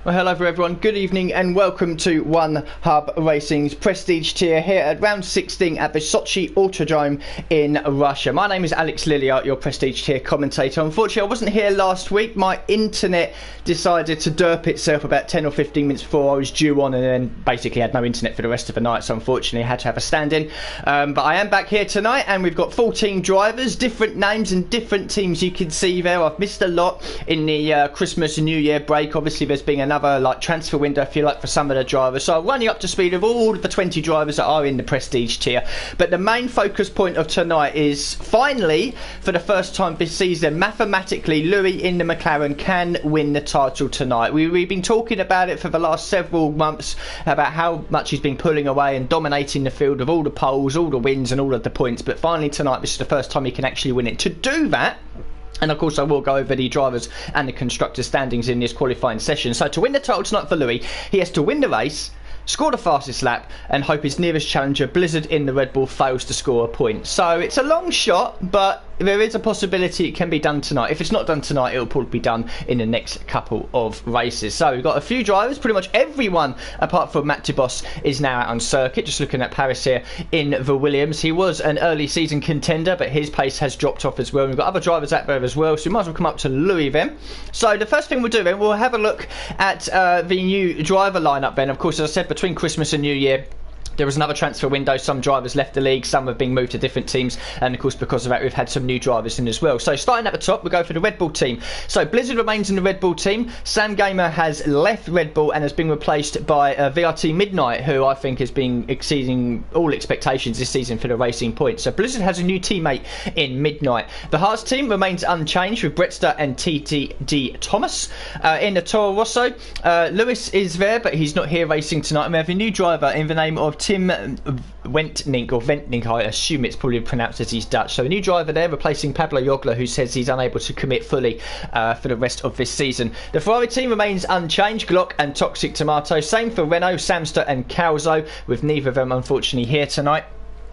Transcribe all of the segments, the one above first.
Well, hello everyone, good evening and welcome to One Hub Racing's Prestige Tier here at round 16 at the Sochi Autodrome in Russia. My name is Alex Lilliart, your Prestige Tier commentator. Unfortunately, I wasn't here last week. My internet decided to derp itself about 10 or 15 minutes before I was due on, and then basically had no internet for the rest of the night, so unfortunately I had to have a stand-in. But I am back here tonight and we've got 14 drivers, different names and different teams you can see there. I've missed a lot in the Christmas and New Year break. Obviously there's been another transfer window, if you like, for some of the drivers, so I'll run you up to speed of all of the 20 drivers that are in the Prestige Tier. But the main focus point of tonight is, finally, for the first time this season, mathematically Louis in the McLaren can win the title tonight. We've been talking about it for the last several months, about how much he's been pulling away and dominating the field of all the poles, all the wins and all of the points, but finally tonight this is the first time he can actually win it. To do that, and of course I will go over the drivers and the constructors standings in this qualifying session. So to win the title tonight for Louis, he has to win the race, score the fastest lap and hope his nearest challenger, Blizzard in the Red Bull, fails to score a point. So it's a long shot, but there is a possibility it can be done tonight. If it's not done tonight, it'll probably be done in the next couple of races. So we've got a few drivers, pretty much everyone apart from Matt Dubos is now out on circuit. Just looking at Paris here in the Williams, he was an early season contender, but his pace has dropped off as well. We've got other drivers out there as well, so we might as well come up to Louis then. So the first thing we'll do then, we'll have a look at the new driver lineup then. Of course, as I said, between Christmas and New Year, there was another transfer window. Some drivers left the league, some have been moved to different teams, and of course because of that we've had some new drivers in as well. So starting at the top, we'll go for the Red Bull team. So Blizzard remains in the Red Bull team. Sam Gamer has left Red Bull and has been replaced by VRT Midnight, who I think has been exceeding all expectations this season for the racing points. So Blizzard has a new teammate in Midnight. The Haas team remains unchanged with Bretster and TTD Thomas. In the Toro Rosso, Lewis is there, but he's not here racing tonight, and we have a new driver in the name of Tim Ventnink, I assume it's probably pronounced as he's Dutch. So a new driver there, replacing Pablo Jogler, who says he's unable to commit fully for the rest of this season. The Ferrari team remains unchanged, Glock and Toxic Tomato. Same for Renault, Samster and Calzo, with neither of them unfortunately here tonight.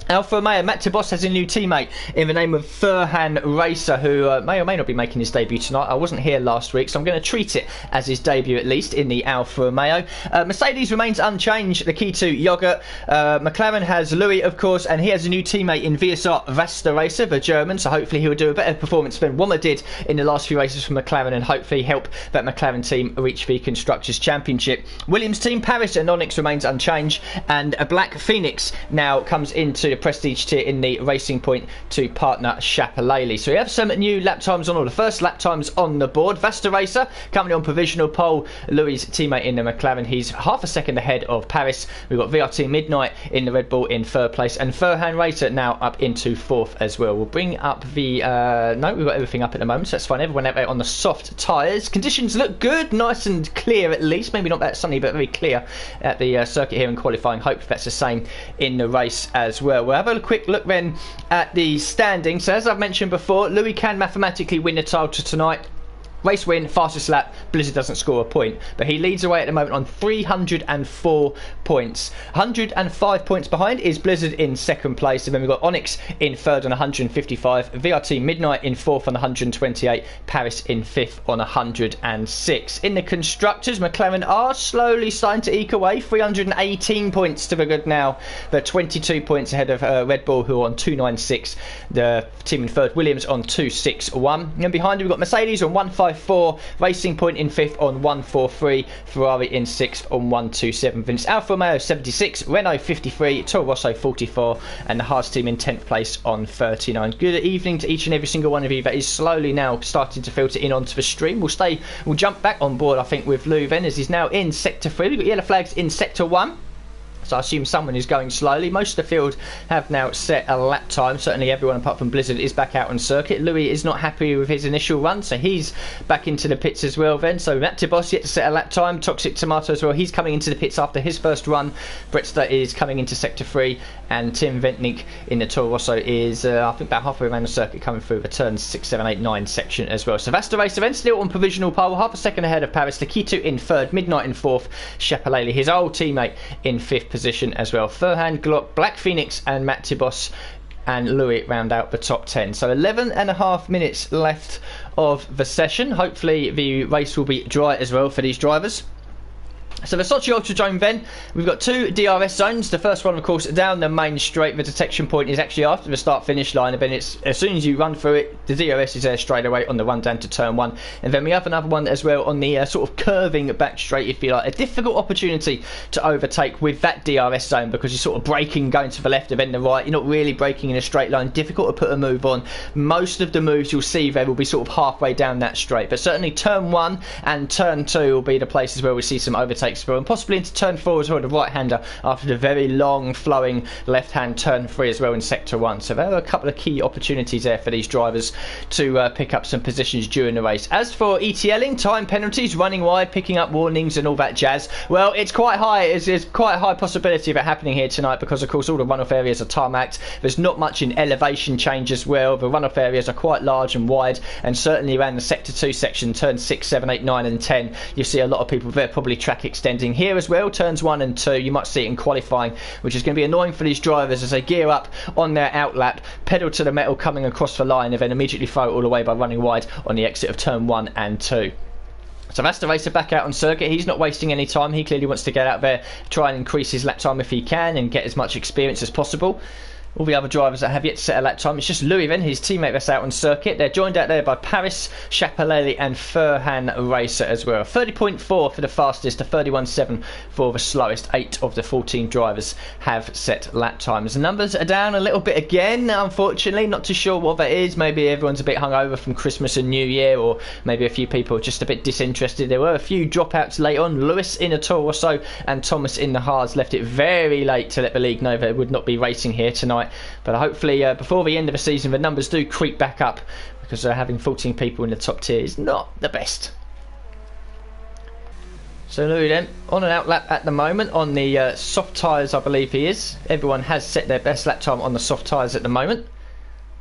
Alfa Romeo, Matt Dubos has a new teammate in the name of Furhan Racer, who may or may not be making his debut tonight. I wasn't here last week, so I'm going to treat it as his debut at least in the Alfa Romeo. Mercedes remains unchanged, the key to Yogurt. McLaren has Louis, of course, and he has a new teammate in VSR Vasta Racer, the German, so hopefully he will do a better performance than Wommer did in the last few races for McLaren, and hopefully help that McLaren team reach the Constructors' Championship. Williams team, Paris and Onyx remains unchanged, and a Black Phoenix now comes into the Prestige Tier in the Racing Point to partner Chapelele. So we have some new lap times on, or the first lap times on the board. Vasta Racer coming on provisional pole, Louis' teammate in the McLaren, he's half a second ahead of Paris. We've got VRT Midnight in the Red Bull in third place, and Furhan Racer now up into fourth as well. We'll bring up the no, we've got everything up at the moment, so that's fine. Everyone out there on the soft tyres. Conditions look good, nice and clear at least, maybe not that sunny but very clear at the circuit here in qualifying. Hope that's the same in the race as well. We'll have a quick look then at the standings. So as I've mentioned before, Louis can mathematically win the title tonight. Race win, fastest lap, Blizzard doesn't score a point, but he leads away at the moment on 304 points. 105 points behind is Blizzard in second place, and then we've got Onyx in third on 155, VRT Midnight in fourth on 128, Paris in fifth on 106. In the Constructors, McLaren are slowly starting to eke away, 318 points to the good now. They're 22 points ahead of Red Bull, who are on 296, the team in third, Williams on 261, and behind we've got Mercedes on 154, Racing Point in fifth on 143, Ferrari in sixth on 127, Vince Alfa Romeo 76, Renault 53, Toro Rosso 44, and the Haas team in 10th place on 39. Good evening to each and every single one of you that is slowly now starting to filter in onto the stream. We'll jump back on board, I think, with Lou then, as he's now in sector 3. We've got yellow flags in sector 1. So I assume someone is going slowly. Most of the field have now set a lap time. Certainly everyone apart from Blizzard is back out on circuit. Louis is not happy with his initial run, so he's back into the pits as well then. So Matt Dubos yet to set a lap time. Toxic Tomato as well, he's coming into the pits after his first run. Bretster is coming into sector 3, and Tim Ventnink in the Toro Rosso is I think about halfway around the circuit, coming through the turns 6, 7, 8, 9 section as well. So Vasta Racer then still on provisional pole, half a second ahead of Paris. Lakitu in third, Midnight in fourth, Chapelele, his old teammate, in fifth position as well. Furhan, Glock, Black Phoenix and Matt Dubos and Louis round out the top 10. So 11.5 minutes left of the session. Hopefully the race will be dry as well for these drivers. So the Sochi Ultradrome then, we've got 2 DRS zones. The first one, of course, down the main straight. The detection point is actually after the start-finish line, and then it's as soon as you run through it, the DRS is there straight away on the run down to turn 1. And then we have another one as well on the sort of curving back straight, if you like. A difficult opportunity to overtake with that DRS zone, because you're sort of braking going to the left and then the right. You're not really braking in a straight line. Difficult to put a move on. Most of the moves you'll see there will be sort of halfway down that straight. But certainly turn 1 and turn 2 will be the places where we see some overtakes and possibly into turn 4 as well, the right hander, after the very long flowing left hand turn 3 as well in sector 1. So there are a couple of key opportunities there for these drivers to pick up some positions during the race. As for ETLing, time penalties, running wide, picking up warnings and all that jazz, well, it's quite high. It's quite a high possibility of it happening here tonight, because of course all the runoff areas are tarmacked. There's not much in elevation change as well. The runoff areas are quite large and wide, and certainly around the sector 2 section, turn 6, 7, 8, 9 and 10, you see a lot of people there, probably track extending here as well. Turns 1 and 2, you might see it in qualifying, which is going to be annoying for these drivers as they gear up on their outlap, pedal to the metal coming across the line, and then immediately throw it all away by running wide on the exit of turn 1 and 2. So that's the racer back out on circuit. He's not wasting any time. He clearly wants to get out there, try and increase his lap time if he can, and get as much experience as possible. All the other drivers that have yet to set a lap time, it's just Louis then, his teammate, that's out on circuit. They're joined out there by Paris, Chapelele and Furhan Racer as well. 30.4 for the fastest to 31.7 for the slowest. 8 of the 14 drivers have set lap times. The numbers are down a little bit again, unfortunately. Not too sure what that is. Maybe everyone's a bit hungover from Christmas and New Year, or maybe a few people are just a bit disinterested. There were a few dropouts late on. Lewis in a Toro Rosso and Thomas in the Hards left it very late to let the league know they would not be racing here tonight. But hopefully before the end of the season the numbers do creep back up, because having 14 people in the top tier is not the best. So Louis then on an outlap at the moment on the soft tyres, I believe he is. Everyone has set their best lap time on the soft tyres at the moment,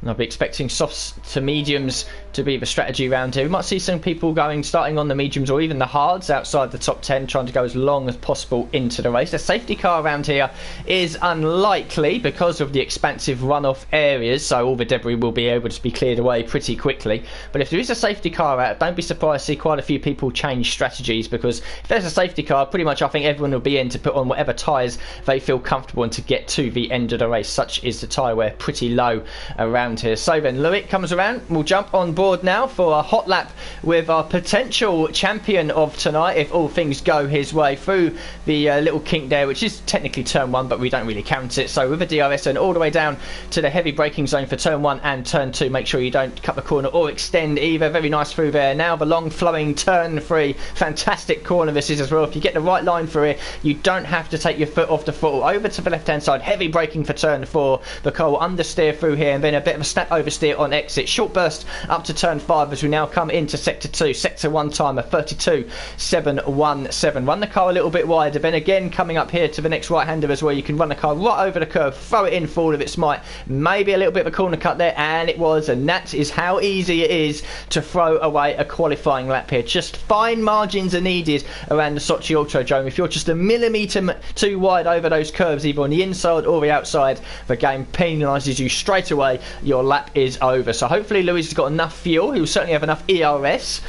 and I'll be expecting softs to mediums to be the strategy around here. We might see some people starting on the mediums or even the hards outside the top 10, trying to go as long as possible into the race. A safety car around here is unlikely because of the expansive runoff areas, so all the debris will be able to be cleared away pretty quickly. But if there is a safety car out, don't be surprised to see quite a few people change strategies, because if there's a safety car, pretty much I think everyone will be in to put on whatever tyres they feel comfortable and to get to the end of the race. Such is the tyre wear pretty low around here. So then Louis comes around. We'll jump on board now for a hot lap with our potential champion of tonight, if all things go his way, through the little kink there, which is technically turn 1, but we don't really count it. So with a DRS and all the way down to the heavy braking zone for turn 1 and turn 2, make sure you don't cut the corner or extend either. Very nice through there. Now the long flowing turn 3, fantastic corner this is as well. If you get the right line for it, you don't have to take your foot off the throttle. Over to the left hand side, heavy braking for turn 4. The car will understeer through here, and then a bit of a snap oversteer on exit. Short burst up to turn 5 as we now come into sector 2. Sector 1 timer 32.717. Run the car a little bit wider, then again coming up here to the next right hander as well. You can run the car right over the curve, throw it in for all of its might. Maybe a little bit of a corner cut there, and it was, and that is how easy it is to throw away a qualifying lap here. Just fine margins are needed around the Sochi Ultradrome. If you're just a millimetre too wide over those curves, either on the inside or the outside, the game penalises you straight away. Your lap is over. So hopefully Louis has got enough fuel. He'll certainly have enough ERS,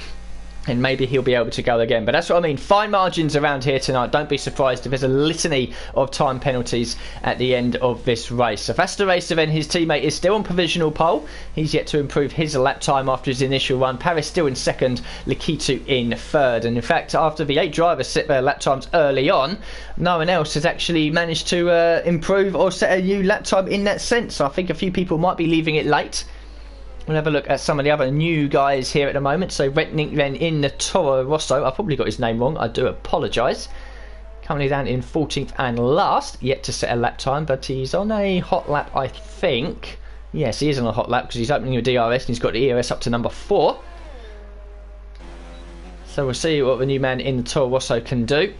and maybe he'll be able to go again. But that's what I mean, fine margins around here tonight. Don't be surprised if there's a litany of time penalties at the end of this race. So that's the race event. His teammate is still on provisional pole. He's yet to improve his lap time after his initial run. Paris still in second, Likitu in third. And in fact, after the 8 drivers set their lap times early on, no one else has actually managed to improve or set a new lap time in that sense. So I think a few people might be leaving it late. We'll have a look at some of the other new guys here at the moment. So Retnik then in the Toro Rosso. I probably got his name wrong. I do apologise. Currently down in 14th and last. Yet to set a lap time, but he's on a hot lap, I think. Yes, he is on a hot lap because he's opening a DRS and he's got the ERS up to number 4. So we'll see what the new man in the Toro Rosso can do.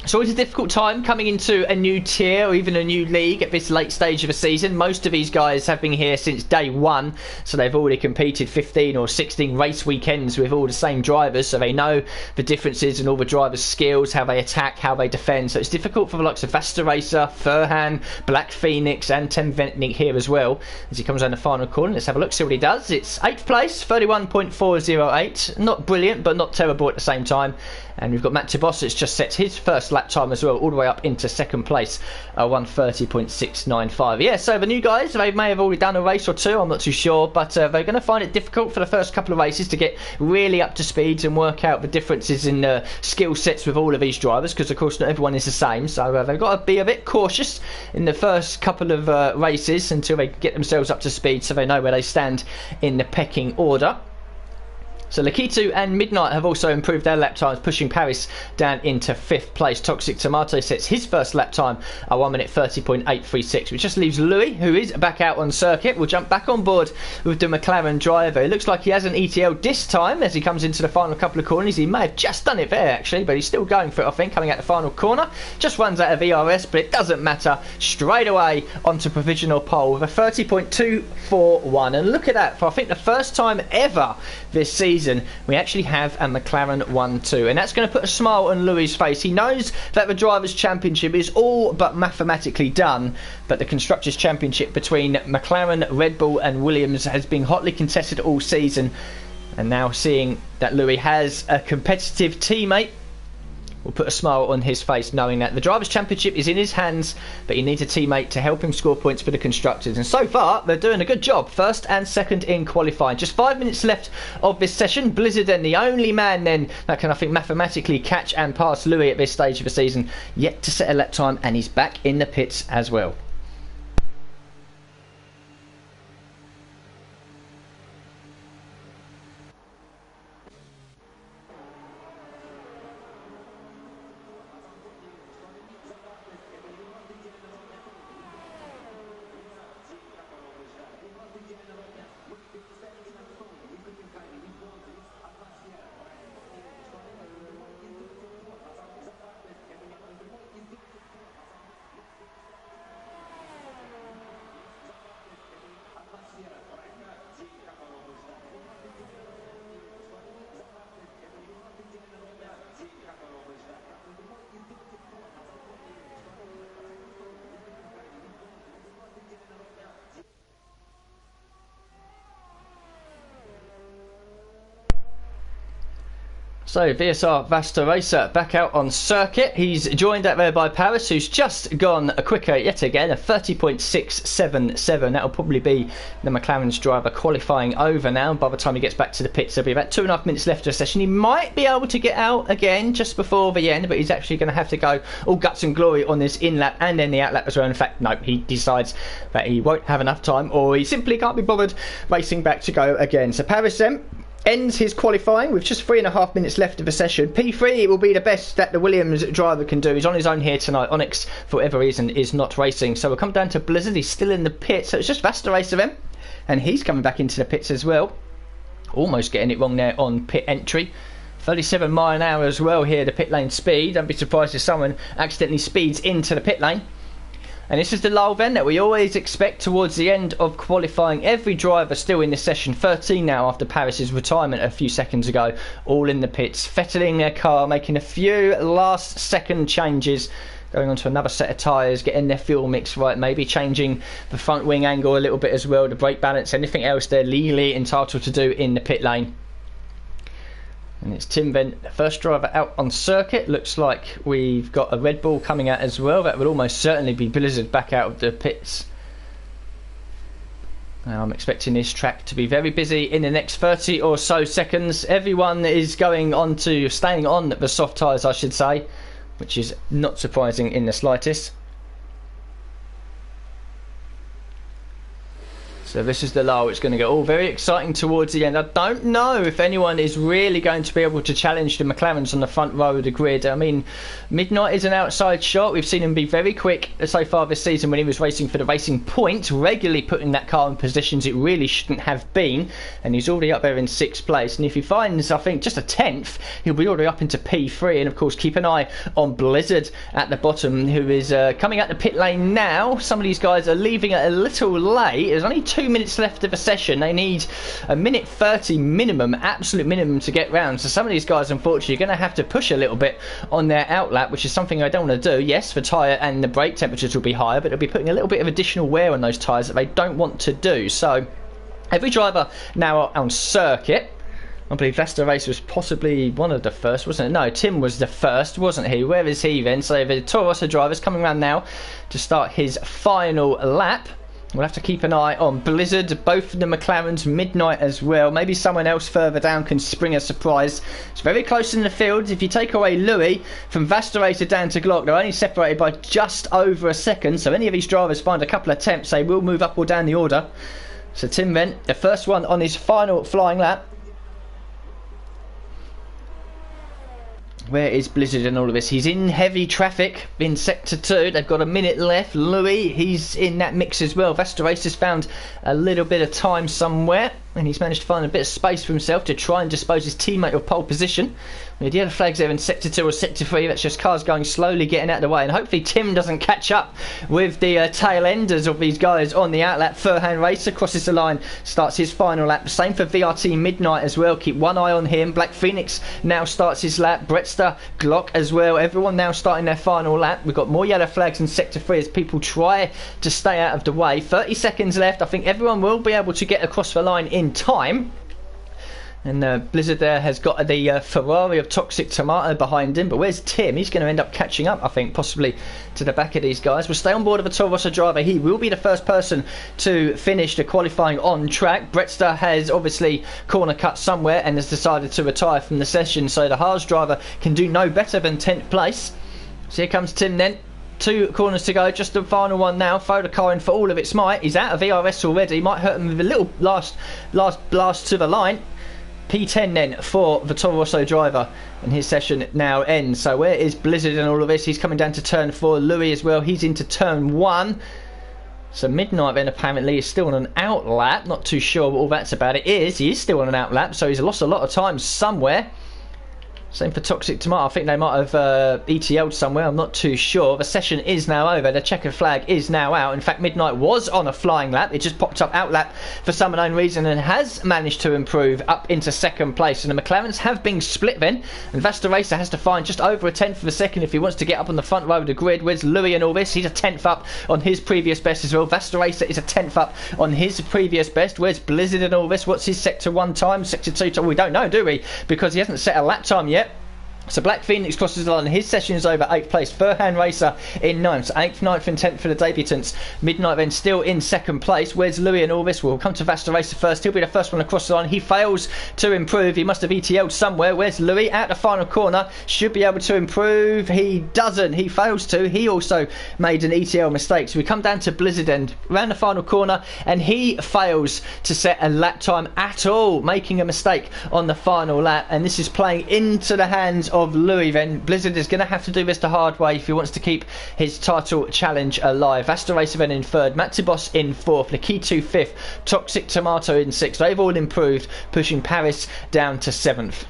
It's always a difficult time coming into a new tier or even a new league at this late stage of a season. Most of these guys have been here since day one, so they've already competed 15 or 16 race weekends with all the same drivers, so they know the differences in all the drivers' skills, how they attack, how they defend. So it's difficult for the likes of Vasta Racer, Furhan, Black Phoenix and Tim Ventnik here as well as he comes around the final corner. Let's have a look, see what he does. It's 8th place, 31.408. Not brilliant, but not terrible at the same time. And we've got Matt Tibos that's just set his first lap time as well, all the way up into 2nd place, 1:30.695. Yeah, so the new guys, they may have already done a race or two, I'm not too sure, but they're going to find it difficult for the first couple of races to get really up to speed and work out the differences in skill sets with all of these drivers, because of course not everyone is the same, so they've got to be a bit cautious in the first couple of races until they get themselves up to speed so they know where they stand in the pecking order. So Lakitu and Midnight have also improved their lap times, pushing Paris down into 5th place. Toxic Tomato sets his first lap time at 1:30.836, which just leaves Louis, who is back out on circuit. Will jump back on board with the McLaren driver. It looks like he has an ETL this time as he comes into the final couple of corners. He may have just done it there actually, but he's still going for it, I think, coming out the final corner. Just runs out of ERS, but it doesn't matter. Straight away onto provisional pole with a 30.241. And look at that, for I think the first time ever this season we actually have a McLaren 1-2, and that's going to put a smile on Louis' face. He knows that the Drivers' Championship is all but mathematically done, but the Constructors' Championship between McLaren, Red Bull and Williams has been hotly contested all season, and now seeing that Louis has a competitive teammate will put a smile on his face, knowing that the Drivers' Championship is in his hands, but he needs a teammate to help him score points for the Constructors. And so far, they're doing a good job. 1st and 2nd in qualifying. Just 5 minutes left of this session. Blizzard then, the only man then that can, I think, mathematically catch and pass Louis at this stage of the season, yet to set a lap time, and he's back in the pits as well. So VSR Vasta Racer back out on circuit. He's joined out there by Paris, who's just gone quicker yet again, a 30.677. That'll probably be the McLaren's driver qualifying over now. By the time he gets back to the pits, there'll be about 2.5 minutes left of the session. He might be able to get out again just before the end, but he's actually going to have to go all guts and glory on this in-lap and then the out-lap as well. In fact, no, he decides that he won't have enough time, or he simply can't be bothered racing back to go again. So Paris then ends his qualifying with just 3.5 minutes left of the session. P3 will be the best that the Williams driver can do. He's on his own here tonight. Onyx, for whatever reason, is not racing. So we'll come down to Blizzard. He's still in the pit. So it's just Vasta Racer then. And he's coming back into the pits as well. Almost getting it wrong there on pit entry. 37 mile an hour as well here, the pit lane speed. Don't be surprised if someone accidentally speeds into the pit lane. And this is the lull then that we always expect towards the end of qualifying. Every driver still in this session, 13 now after Paris's retirement a few seconds ago, all in the pits, fettling their car, making a few last second changes, going on to another set of tyres, getting their fuel mix right, maybe changing the front wing angle a little bit as well, the brake balance, anything else they're legally entitled to do in the pit lane. And it's Tim Vent, the first driver out on circuit. Looks like we've got a Red Bull coming out as well. That would almost certainly be Blizzard back out of the pits. Now I'm expecting this track to be very busy in the next 30 or so seconds. Everyone is going on to staying on the soft tyres, I should say, which is not surprising in the slightest. So this is the lull. It's going to get all very exciting towards the end. I don't know if anyone is really going to be able to challenge the McLarens on the front row of the grid. I mean, Midnight is an outside shot. We've seen him be very quick so far this season when he was racing for the Racing Point, regularly putting that car in positions it really shouldn't have been. And he's already up there in 6th place. And if he finds, I think, just a 10th, he'll be already up into P3. And of course, keep an eye on Blizzard at the bottom, who is coming out the pit lane now. Some of these guys are leaving it a little late. There's only 2 minutes left of a session. They need a minute 30 minimum, absolute minimum, to get round. So some of these guys, unfortunately, are going to have to push a little bit on their outlap, which is something I don't want to do. Yes, the tyre and the brake temperatures will be higher, but they'll be putting a little bit of additional wear on those tyres that they don't want to do. So every driver now on circuit, I believe Leicester Race was possibly one of the first, wasn't it? No, Tim was the first, wasn't he? Where is he then? So the Toro Rosso driver's coming around now to start his final lap. We'll have to keep an eye on Blizzard, both of the McLarens, Midnight as well. Maybe someone else further down can spring a surprise. It's very close in the field. If you take away Louis from Vasterator down to Glock, they're only separated by just over a second. So any of these drivers find a couple of attempts, they will move up or down the order. So Tim Vent, the first one on his final flying lap. Where is Blizzard in all of this? He's in heavy traffic in Sector 2. They've got a minute left. Louis, he's in that mix as well. Vasteracer's found a little bit of time somewhere, and he's managed to find a bit of space for himself to try and dispose his teammate of pole position. With the other flags there in Sector 2 or Sector 3, that's just cars going slowly, getting out of the way. And hopefully Tim doesn't catch up with the tail enders of these guys on the outlap. Furhan Racer crosses the line, starts his final lap. Same for VRT Midnight as well. Keep one eye on him. Black Phoenix now starts his lap. Bretster, Glock as well. Everyone now starting their final lap. We've got more yellow flags in Sector 3 as people try to stay out of the way. 30 seconds left. I think everyone will be able to get across the line in time. And Blizzard there has got the Ferrari of Toxic Tomato behind him. But where's Tim? He's going to end up catching up, I think, possibly to the back of these guys. We'll stay on board of a Toro Rosso driver. He will be the first person to finish the qualifying on track. Bretster has obviously corner cut somewhere and has decided to retire from the session. So the Haas driver can do no better than 10th place. So here comes Tim then. 2 corners to go, just the final one now. Throw the car in for all of its might. He's out of ERS already. Might hurt him with a little last blast to the line. P10 then for the Toro Rosso driver, and his session now ends. So where is Blizzard in all of this? He's coming down to turn 4. Louis as well, he's into turn 1. So Midnight then apparently is still on an outlap. Not too sure what all that's about. He is still on an outlap, so he's lost a lot of time somewhere. Same for Toxic Tomato. I think they might have ETL'd somewhere. I'm not too sure. The session is now over. The checkered flag is now out. In fact, Midnight was on a flying lap. It just popped up outlap for some unknown reason and has managed to improve up into 2nd place. And the McLarens have been split then. And Vasteracer has to find just over a 10th of a second if he wants to get up on the front row of the grid. Where's Louis and all this? He's a 10th up on his previous best as well. Vasteracer is a 10th up on his previous best. Where's Blizzard and all this? What's his Sector 1 time? Sector 2 time? We don't know, do we? Because he hasn't set a lap time yet. So Black Phoenix crosses the line. His session is over, 8th place. Furhan Racer in 9th. So 8th, 9th and 10th for the debutants. Midnight then still in 2nd place. Where's Louis and all this? We'll come to Vasteracer first. He'll be the first one across the line. He fails to improve. He must have ETL'd somewhere. Where's Louis? Out the final corner. Should be able to improve. He doesn't. He fails to. He also made an ETL mistake. So we come down to Blizzard End. Around the final corner. And he fails to set a lap time at all. Making a mistake on the final lap. And this is playing into the hands of Louis then. Blizzard is going to have to do this the hard way if he wants to keep his title challenge alive. Vasteracer then in 3rd, Matsibos in 4th, Nikitu 5th, Toxic Tomato in 6th. They've all improved, pushing Paris down to 7th.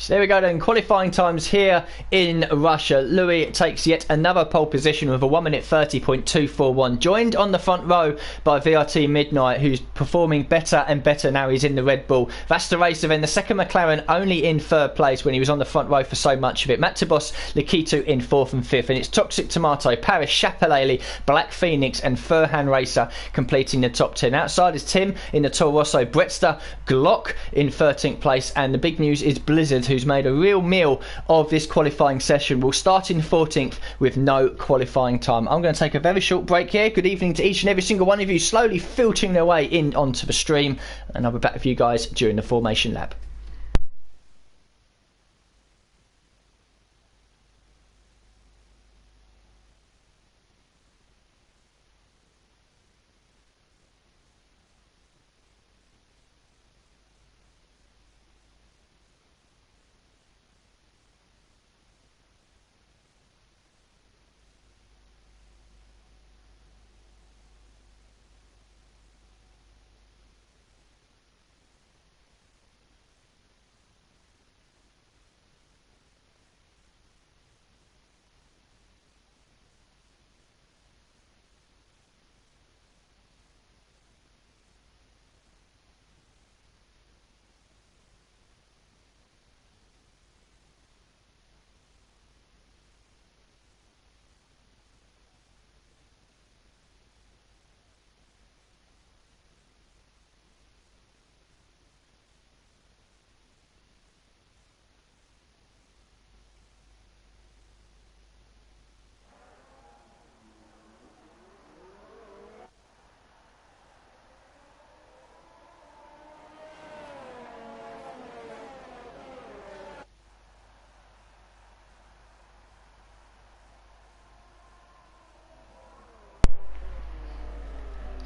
So there we go then, qualifying times here in Russia. Louis takes yet another pole position with a 1 minute 30.241, joined on the front row by VRT Midnight, who's performing better and better now he's in the Red Bull. Vasta Racer in the second McLaren, only in third place when he was on the front row for so much of it. Matibos Likitu in fourth and fifth, and it's Toxic Tomato, Paris Chapelele, Black Phoenix and Furhan Racer completing the top 10. Outside is Tim in the Toro Rosso, Bretster, Glock in 13th place, and the big news is Blizzard, who's made a real meal of this qualifying session, will start in 14th with no qualifying time. I'm going to take a very short break here. Good evening to each and every single one of you slowly filtering their way in onto the stream, and I'll be back with you guys during the formation lap.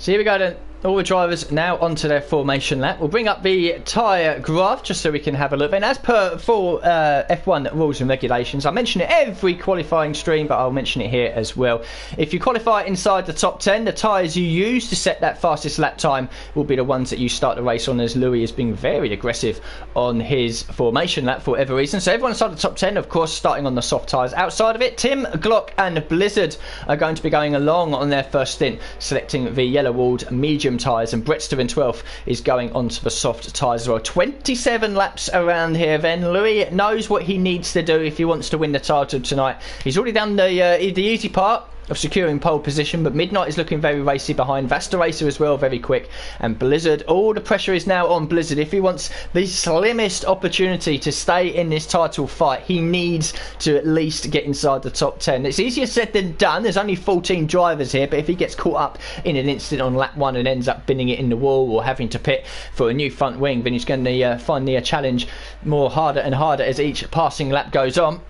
So here we go then, all the drivers now onto their formation lap. We'll bring up the tyre graph just so we can have a look. And as per full F1 rules and regulations, I mention it every qualifying stream, but I'll mention it here as well. If you qualify inside the top 10, the tyres you use to set that fastest lap time will be the ones that you start the race on, as Louis is being very aggressive on his formation lap for whatever reason. So everyone inside the top 10, of course, starting on the soft tyres. Outside of it, Tim, Glock and Blizzard are going to be going along on their first stint, selecting the yellow-walled medium tyres, and Bretster in 12th is going onto the soft tyres as well. 27 laps around here then. Louis knows what he needs to do if he wants to win the title tonight. He's already done the easy part of securing pole position, but Midnight is looking very racy behind. Vasta Racer as well, very quick, and Blizzard, all the pressure is now on Blizzard. If he wants the slimmest opportunity to stay in this title fight, he needs to at least get inside the top 10. It's easier said than done. There's only 14 drivers here, but if he gets caught up in an incident on lap 1 and ends up binning it in the wall or having to pit for a new front wing, then he's going to find the challenge more harder and harder as each passing lap goes on.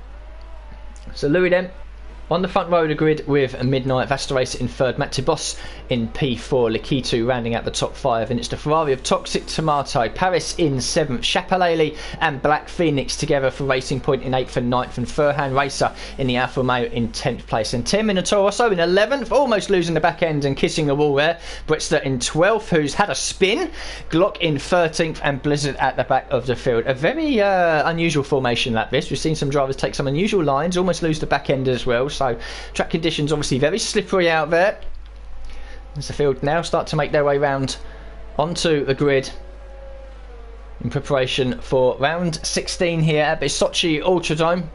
So Louis then on the front row of the grid with Midnight, Vasta Racer in third, Matibos in P4, Likitu rounding out the top 5, and it's the Ferrari of Toxic Tomato, Paris in 7th, Chapelele and Black Phoenix together for Racing Point in 8th and 9th, and Furhan Racer in the Alfa Romeo in 10th place, and Tim in the Toro Rosso in 11th, almost losing the back end and kissing a wall there. Bretster in 12th, who's had a spin, Glock in 13th, and Blizzard at the back of the field. A very unusual formation like this. We've seen some drivers take some unusual lines, almost lose the back end as well. So track conditions obviously very slippery out there as the field now start to make their way round onto the grid in preparation for round 16 here at the Sochi Ultradome.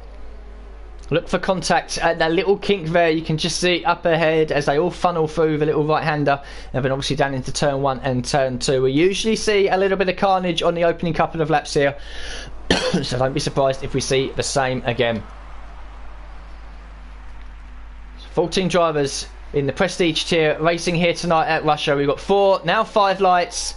Look for contact at that little kink there. You can just see up ahead as they all funnel through the little right-hander, and then obviously down into turn 1 and turn 2. We usually see a little bit of carnage on the opening couple of laps here, so don't be surprised if we see the same again. 14 drivers in the Prestige tier racing here tonight at Russia. We've got 4, now 5 lights.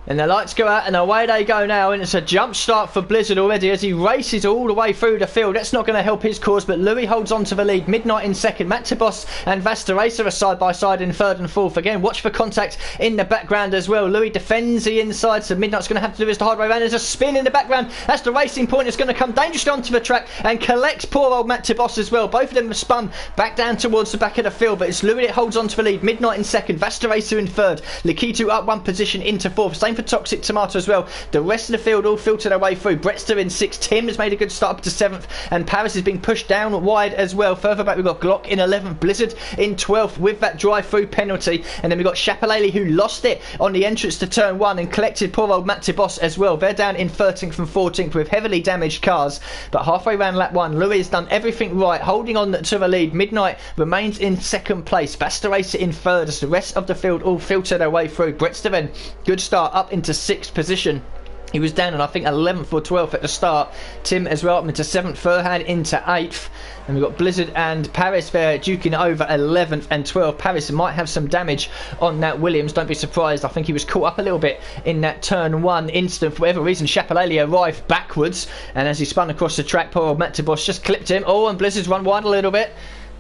And the lights go out and away they go now, and it's a jump start for Blizzard already as he races all the way through the field. That's not going to help his cause, but Louis holds on to the lead. Midnight in second, Matibos and Vasta Racer are side by side in third and fourth. Again, watch for contact in the background as well. Louis defends the inside, so Midnight's going to have to do this the hard way around. There's a spin in the background. That's the Racing Point. It's going to come dangerously onto the track and collects poor old Matibos as well. Both of them have spun back down towards the back of the field, but it's Louis that holds on to the lead. Midnight in second, Vasta Racer in third, Likitu up 1 position into fourth. Same same for Toxic Tomato as well. The rest of the field all filtered their way through. Brettster in 6th, Tim has made a good start up to 7th, and Paris is being pushed down wide as well. Further back we've got Glock in 11th, Blizzard in 12th with that drive-through penalty, and then we've got Chapalele who lost it on the entrance to turn 1 and collected poor old Matt Tibos as well. They're down in 13th and 14th with heavily damaged cars, but halfway around lap 1, Louis has done everything right, holding on to the lead. Midnight remains in 2nd place, Basta Racer in 3rd as the rest of the field all filter their way through. Brettster then, good start up into 6th position. He was down on I think 11th or 12th at the start. Tim as well up into 7th, Furhan into 8th. And we've got Blizzard and Paris there duking over 11th and 12th. Paris might have some damage on that Williams, don't be surprised. I think he was caught up a little bit in that turn 1 instant. For whatever reason, Chapalele arrived backwards, and as he spun across the track, poor old Matt Tibos just clipped him. Oh, and Blizzard's run wide a little bit.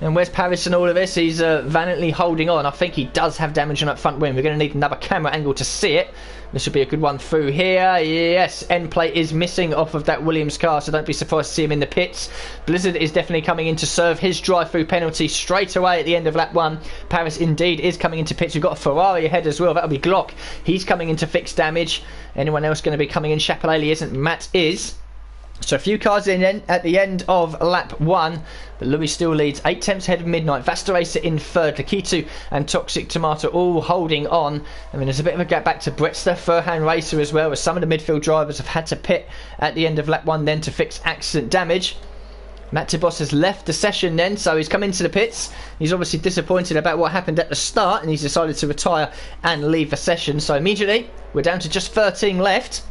And where's Paris in all of this? He's valiantly holding on. I think he does have damage on that front wing. We're going to need another camera angle to see it. This would be a good one through here. Yes, end plate is missing off of that Williams car, so don't be surprised to see him in the pits. Blizzard is definitely coming in to serve his drive-through penalty straight away at the end of lap 1. Paris indeed is coming into pits. We've got a Ferrari ahead as well. That'll be Glock. He's coming in to fix damage. Anyone else going to be coming in? Chapalele isn't. Matt is. So a few cars in at the end of lap 1, but Louis still leads 8 tenths ahead of Midnight. Vasta Racer in 3rd, Lakitu and Toxic Tomato all holding on. I mean, there's a bit of a gap back to Brettster, Furhan Racer as well, as some of the midfield drivers have had to pit at the end of lap 1 then to fix accident damage. Matt Tibos has left the session then, so he's come into the pits. He's obviously disappointed about what happened at the start, and he's decided to retire and leave the session. So immediately, we're down to just 13 left.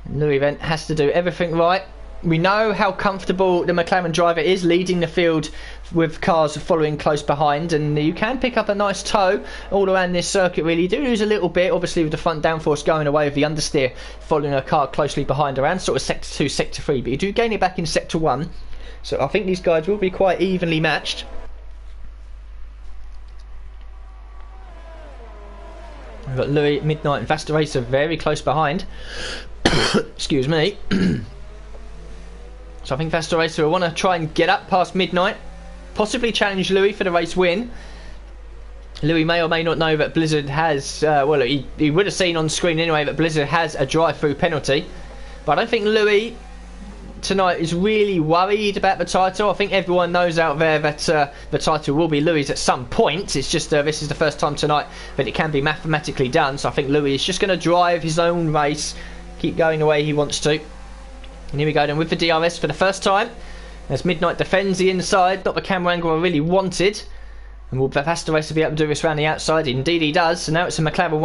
Louis then has to do everything right. We know how comfortable the McLaren driver is leading the field with cars following close behind, and you can pick up a nice tow all around this circuit really. You do lose a little bit obviously with the front downforce going away with the understeer following a car closely behind around sort of sector 2, sector 3, but you do gain it back in sector 1, so I think these guys will be quite evenly matched. We've got Louis, Midnight and Vasta Racer very close behind. Excuse me. So I think Vasta Racer will want to try and get up past Midnight, possibly challenge Louis for the race win. Louis may or may not know that Blizzard has, well, he would have seen on screen anyway that Blizzard has a drive-through penalty, but I don't think Louis tonight is really worried about the title. I think everyone knows out there that the title will be Louis at some point. It's just this is the first time tonight that it can be mathematically done, so I think Louis is just going to drive his own race, keep going the way he wants to. And here we go then with the DRS for the first time, as Midnight defends the inside, not the camera angle I really wanted. And will Vasta Racer be able to do this around the outside? Indeed he does. So now it's a McLaren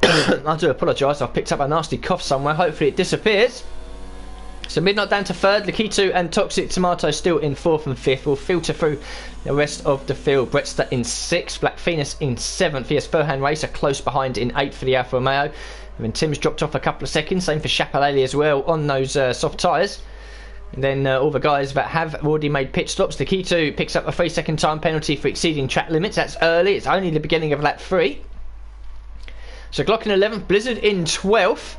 1-2. I do apologise, I've picked up a nasty cough somewhere. Hopefully it disappears. So Midnight down to 3rd, Lakitu and Toxic Tomato still in 4th and 5th. We'll filter through the rest of the field. Brettster in 6th, Black Phoenix in 7th. Yes, Furhan Racer close behind in 8th for the Alfa Romeo. And then Tim's dropped off a couple of seconds, same for Chapalele as well on those soft tyres. And then all the guys that have already made pit stops. Lakitu picks up a 3-second time penalty for exceeding track limits. That's early, it's only the beginning of lap 3. So Glock in 11th, Blizzard in 12th.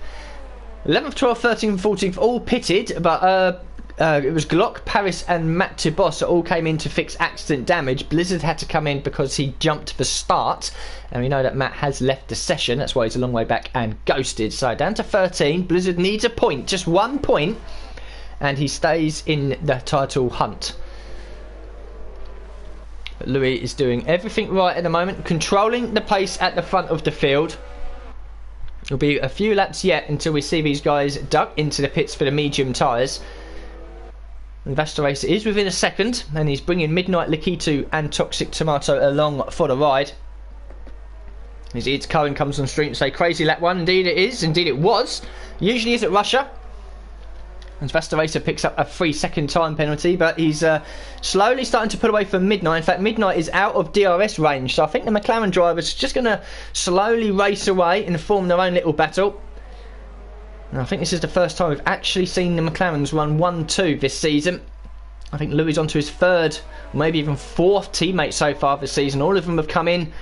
11th, 12th, 13th, 14th all pitted, but it was Glock, Paris and Matt Tibos that all came in to fix accident damage. Blizzard had to come in because he jumped the start, and we know that Matt has left the session, that's why he's a long way back and ghosted. So down to 13, Blizzard needs a point, just 1 point, and he stays in the title hunt. But Louis is doing everything right at the moment, controlling the pace at the front of the field. It'll be a few laps yet until we see these guys duck into the pits for the medium tyres. And Vasta Racer is within a second, and he's bringing Midnight, Lakitu and Toxic Tomato along for the ride. As Eds Cohen comes on stream to say, crazy lap 1. Indeed it is, indeed it was. Usually is at Russia. And Vasta Racer picks up a 3-second time penalty, but he's slowly starting to pull away from Midnight. In fact, Midnight is out of DRS range, so I think the McLaren drivers are just going to slowly race away and form their own little battle. And I think this is the first time we've actually seen the McLarens run 1-2 this season. I think Louis onto his 3rd, maybe even 4th teammate so far this season. All of them have come in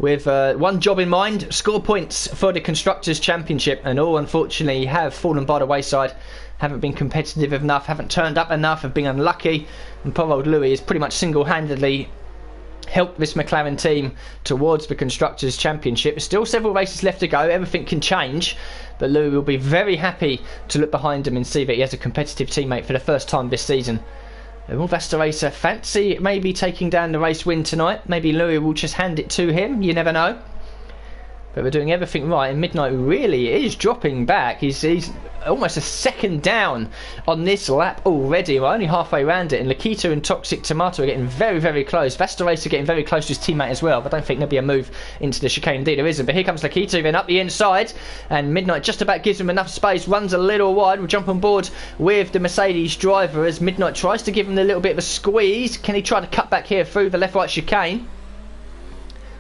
with one job in mind, score points for the Constructors' Championship, and all unfortunately have fallen by the wayside, haven't been competitive enough, haven't turned up enough, have been unlucky, and poor old Louis is pretty much single-handedly help this McLaren team towards the Constructors' Championship. There's still several races left to go. Everything can change, but Louis will be very happy to look behind him and see that he has a competitive teammate for the first time this season. Will Vasta Racer fancy maybe taking down the race win tonight? Maybe Louis will just hand it to him. You never know. But we're doing everything right, and Midnight really is dropping back. He's almost a second down on this lap already. We're only halfway around it, and Lakito and Toxic Tomato are getting very, very close. Vasta Racer getting very close to his teammate as well, but I don't think there'll be a move into the chicane. Indeed, there isn't. But here comes Lakito then up the inside, and Midnight just about gives him enough space, runs a little wide. We'll jump on board with the Mercedes driver as Midnight tries to give him a little bit of a squeeze. Can he try to cut back here through the left-right chicane?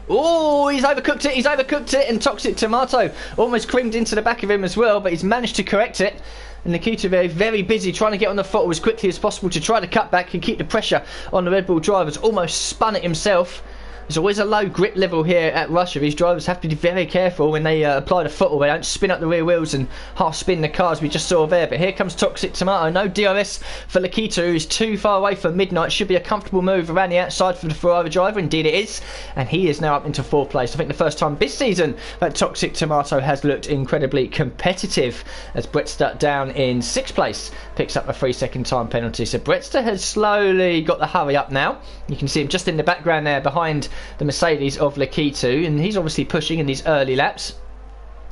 Oh, he's overcooked it, and Toxic Tomato almost creamed into the back of him as well, but he's managed to correct it. And Nikita very, very busy trying to get on the throttle as quickly as possible to try to cut back and keep the pressure on the Red Bull drivers. Almost spun it himself. There's always a low grip level here at Russia. These drivers have to be very careful when they apply the throttle. They don't spin up the rear wheels and half spin the cars we just saw there. But here comes Toxic Tomato. No DRS for Lakita, who is too far away from Midnight. Should be a comfortable move around the outside for the Ferrari driver. Indeed it is. And he is now up into 4th place. I think the first time this season that Toxic Tomato has looked incredibly competitive, as Brettster down in 6th place picks up a 3-second time penalty. So Brettster has slowly got the hurry up now. You can see him just in the background there behind the Mercedes of Lakitu, and he's obviously pushing in these early laps.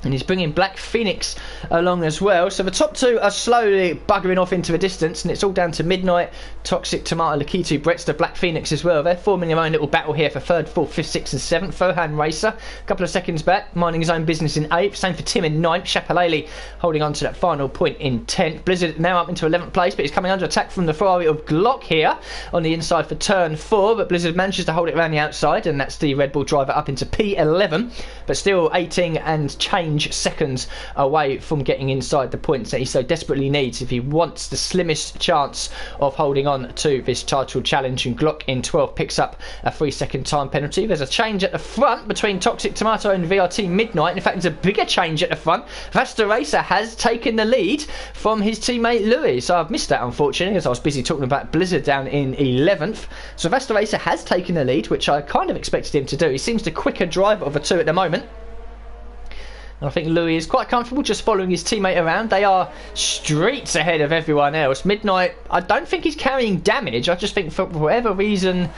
And he's bringing Black Phoenix along as well. So the top two are slowly buggering off into the distance, and it's all down to Midnight, Toxic Tomato, Lakitu, Brettster, Black Phoenix as well. They're forming their own little battle here for 3rd, 4th, 5th, 6th and 7th. Fohan Racer, a couple of seconds back, minding his own business in 8th. Same for Tim in 9th. Shapalele holding on to that final point in 10th. Blizzard now up into 11th place, but he's coming under attack from the Ferrari of Glock here on the inside for turn 4. But Blizzard manages to hold it around the outside, and that's the Red Bull driver up into P11. But still 18 and change seconds away from getting inside the points that he so desperately needs if he wants the slimmest chance of holding on to this title challenge. And Glock in 12 picks up a 3-second time penalty. There's a change at the front between Toxic Tomato and VRT Midnight. In fact, there's a bigger change at the front. Vasta Racer has taken the lead from his teammate Louis. So I've missed that, unfortunately, as I was busy talking about Blizzard down in 11th. So Vasta Racer has taken the lead, which I kind of expected him to do. He seems the quicker driver of the two at the moment. I think Louis is quite comfortable just following his teammate around. They are streets ahead of everyone else. Midnight, I don't think he's carrying damage. I just think for whatever reason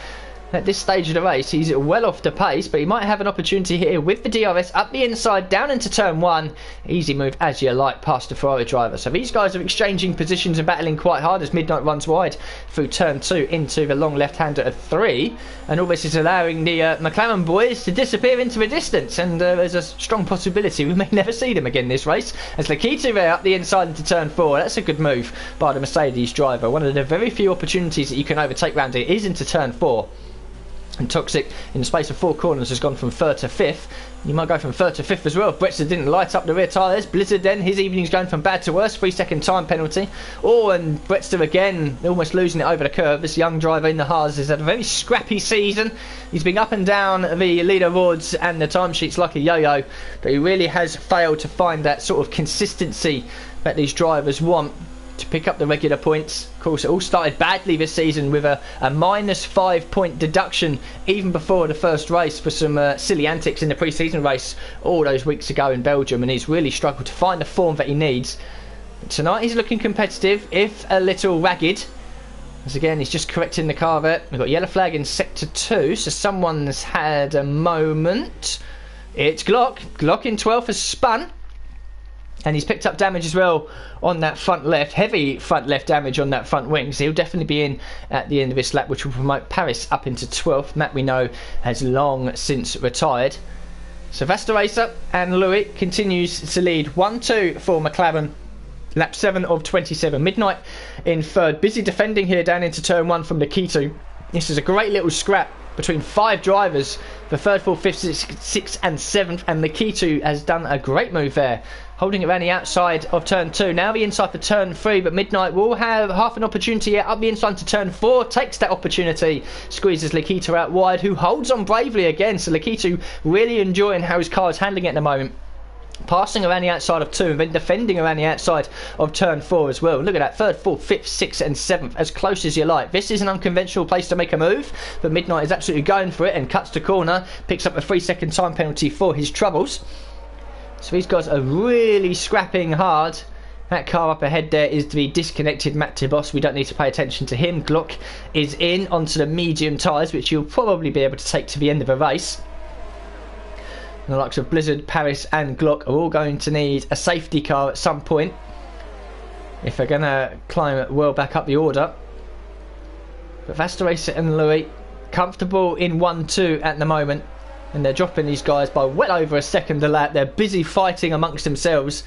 at this stage of the race he's well off the pace, but he might have an opportunity here with the DRS up the inside down into turn 1. Easy move as you like past the Ferrari driver. So these guys are exchanging positions and battling quite hard as Midnight runs wide through turn 2 into the long left-hander at 3, and all this is allowing the McLaren boys to disappear into the distance, and there's a strong possibility we may never see them again this race as Lakitu there up the inside into turn 4. That's a good move by the Mercedes driver. One of the very few opportunities that you can overtake round here is into turn 4. And Toxic, in the space of 4 corners, has gone from 3rd to 5th. You might go from 3rd to 5th as well if Brettster didn't light up the rear tyres. Blizzard then, his evening's going from bad to worse. 3-second time penalty. Oh, and Brettster again, almost losing it over the curve. This young driver in the Haas has had a very scrappy season. He's been up and down the leaderboards and the timesheets like a yo-yo, but he really has failed to find that sort of consistency that these drivers want to pick up the regular points. Of course, it all started badly this season with a -5 point deduction even before the first race for some silly antics in the pre-season race all those weeks ago in Belgium, and he's really struggled to find the form that he needs. But tonight he's looking competitive, if a little ragged, as again he's just correcting the car there. We've got yellow flag in sector 2, so someone's had a moment. It's Glock. Glock in 12 has spun, and he's picked up damage as well on that front left, heavy front left damage on that front wing, so he'll definitely be in at the end of this lap, which will promote Paris up into 12th. Matt, we know, has long since retired. So Vasta Racer and Louis continues to lead 1-2 for McLaren. Lap 7 of 27. Midnight in 3rd, busy defending here down into turn 1 from Lakitu. This is a great little scrap between 5 drivers for 3rd, 4th, 5th, 6th and 7th, and Lakitu has done a great move there, holding it around the outside of turn 2. Now the inside for turn 3, but Midnight will have half an opportunity here up the inside to turn 4, takes that opportunity, squeezes Lakitu out wide, who holds on bravely again. So Lakitu really enjoying how his car is handling it at the moment. passing around the outside of 2 and then defending around the outside of turn 4 as well. Look at that, 3rd, 4th, 5th, 6th and 7th, as close as you like. This is an unconventional place to make a move, but Midnight is absolutely going for it and cuts to corner, picks up a 3-second time penalty for his troubles. So these guys are really scrapping hard. That car up ahead there is the disconnected Matt Tibos. We don't need to pay attention to him. Glock is in onto the medium tyres, which you'll probably be able to take to the end of a race. And the likes of Blizzard, Paris and Glock are all going to need a safety car at some point if they're going to climb well back up the order. But Vastaracer and Louis comfortable in 1-2 at the moment, and they're dropping these guys by well over a second a lap. They're busy fighting amongst themselves.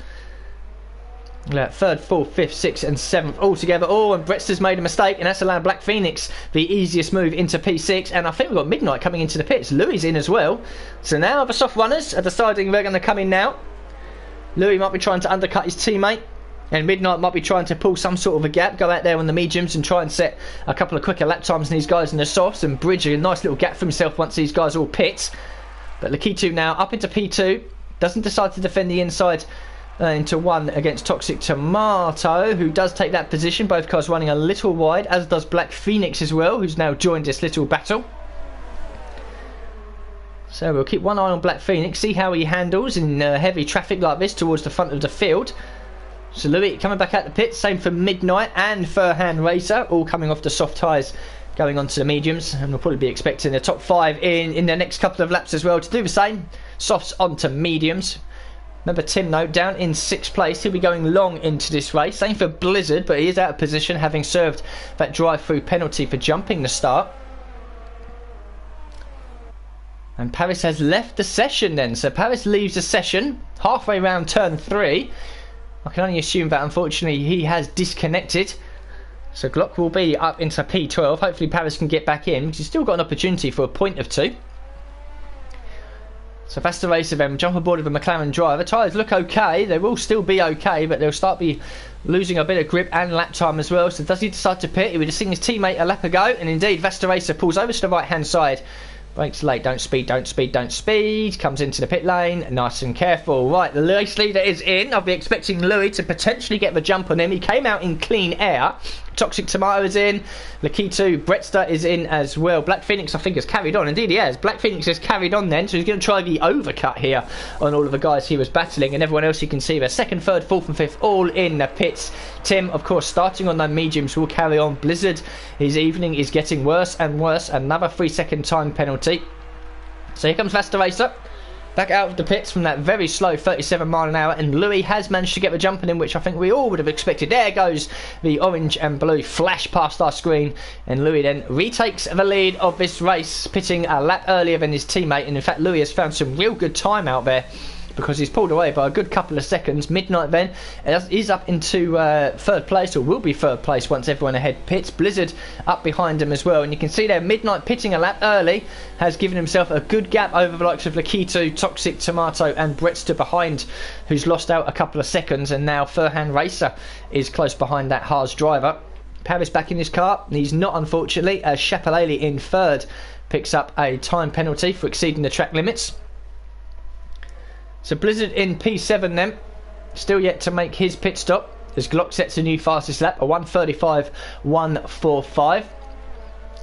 3rd, 4th, 5th, 6th and 7th all together. Oh, and Brettster's made a mistake, and that's allowed Black Phoenix the easiest move into P6. And I think we've got Midnight coming into the pits. Louis in as well. So now the soft runners are deciding they're going to come in now. Louis might be trying to undercut his teammate, and Midnight might be trying to pull some sort of a gap, go out there on the mediums and try and set a couple of quicker lap times than these guys in the softs and bridge a nice little gap for himself once these guys all pit. But Lakitu now up into P2, doesn't decide to defend the inside into 1 against Toxic Tomato, who does take that position. Both cars running a little wide, as does Black Phoenix as well, who's now joined this little battle. So we'll keep one eye on Black Phoenix, see how he handles in heavy traffic like this towards the front of the field. So Louis coming back out the pit, same for Midnight and Furhan Racer, all coming off the soft tyres going on to the mediums, and we'll probably be expecting the top 5 in the next couple of laps as well to do the same. Softs onto mediums. Remember Tim though, down in 6th place. He'll be going long into this race. Same for Blizzard, but he is out of position, having served that drive-through penalty for jumping the start. And Paris has left the session then. So Paris leaves the session halfway round turn 3. I can only assume that unfortunately he has disconnected. So Glock will be up into P12. Hopefully Paris can get back in, because he's still got an opportunity for a point of 2. So that's the race of them. Jump aboard with a McLaren driver. Tyres look okay. They will still be okay, but they'll start be losing a bit of grip and lap time as well. So does he decide to pit? He would have seen his teammate a lap ago, and indeed Vastaracer pulls over to the right hand side. Brakes late, don't speed, don't speed, don't speed. Comes into the pit lane, nice and careful. Right, the race leader is in. I'll be expecting Louis to potentially get the jump on him. He came out in clean air. Toxic Tomato is in. Lakitu, Brettster is in as well. Black Phoenix, I think, has carried on. Indeed, he has. Black Phoenix has carried on then, so he's going to try the overcut here on all of the guys he was battling, and everyone else you can see there. 2nd, 3rd, 4th and 5th all in the pits. Tim, of course, starting on the mediums, will carry on. Blizzard, his evening is getting worse and worse. Another 3-second time penalty. So here comes Vastaracer. Back out of the pits from that very slow 37 mile an hour, and Louis has managed to get the jump on him, which I think we all would have expected. There goes the orange and blue flash past our screen, and Louis then retakes the lead of this race, pitting a lap earlier than his teammate. And in fact Louis has found some real good time out there, because he's pulled away by a good couple of seconds. Midnight then is up into 3rd place, or will be 3rd place once everyone ahead pits. Blizzard up behind him as well, and you can see there Midnight pitting a lap early has given himself a good gap over the likes of Lakitu, Toxic Tomato and Brettster behind, who's lost out a couple of seconds, and now Furhan Racer is close behind that Haas driver. Paris back in his car. He's not, unfortunately, as Chapelele in 3rd picks up a time penalty for exceeding the track limits. So Blizzard in P7 then, still yet to make his pit stop, as Glock sets a new fastest lap, a 1:35.145.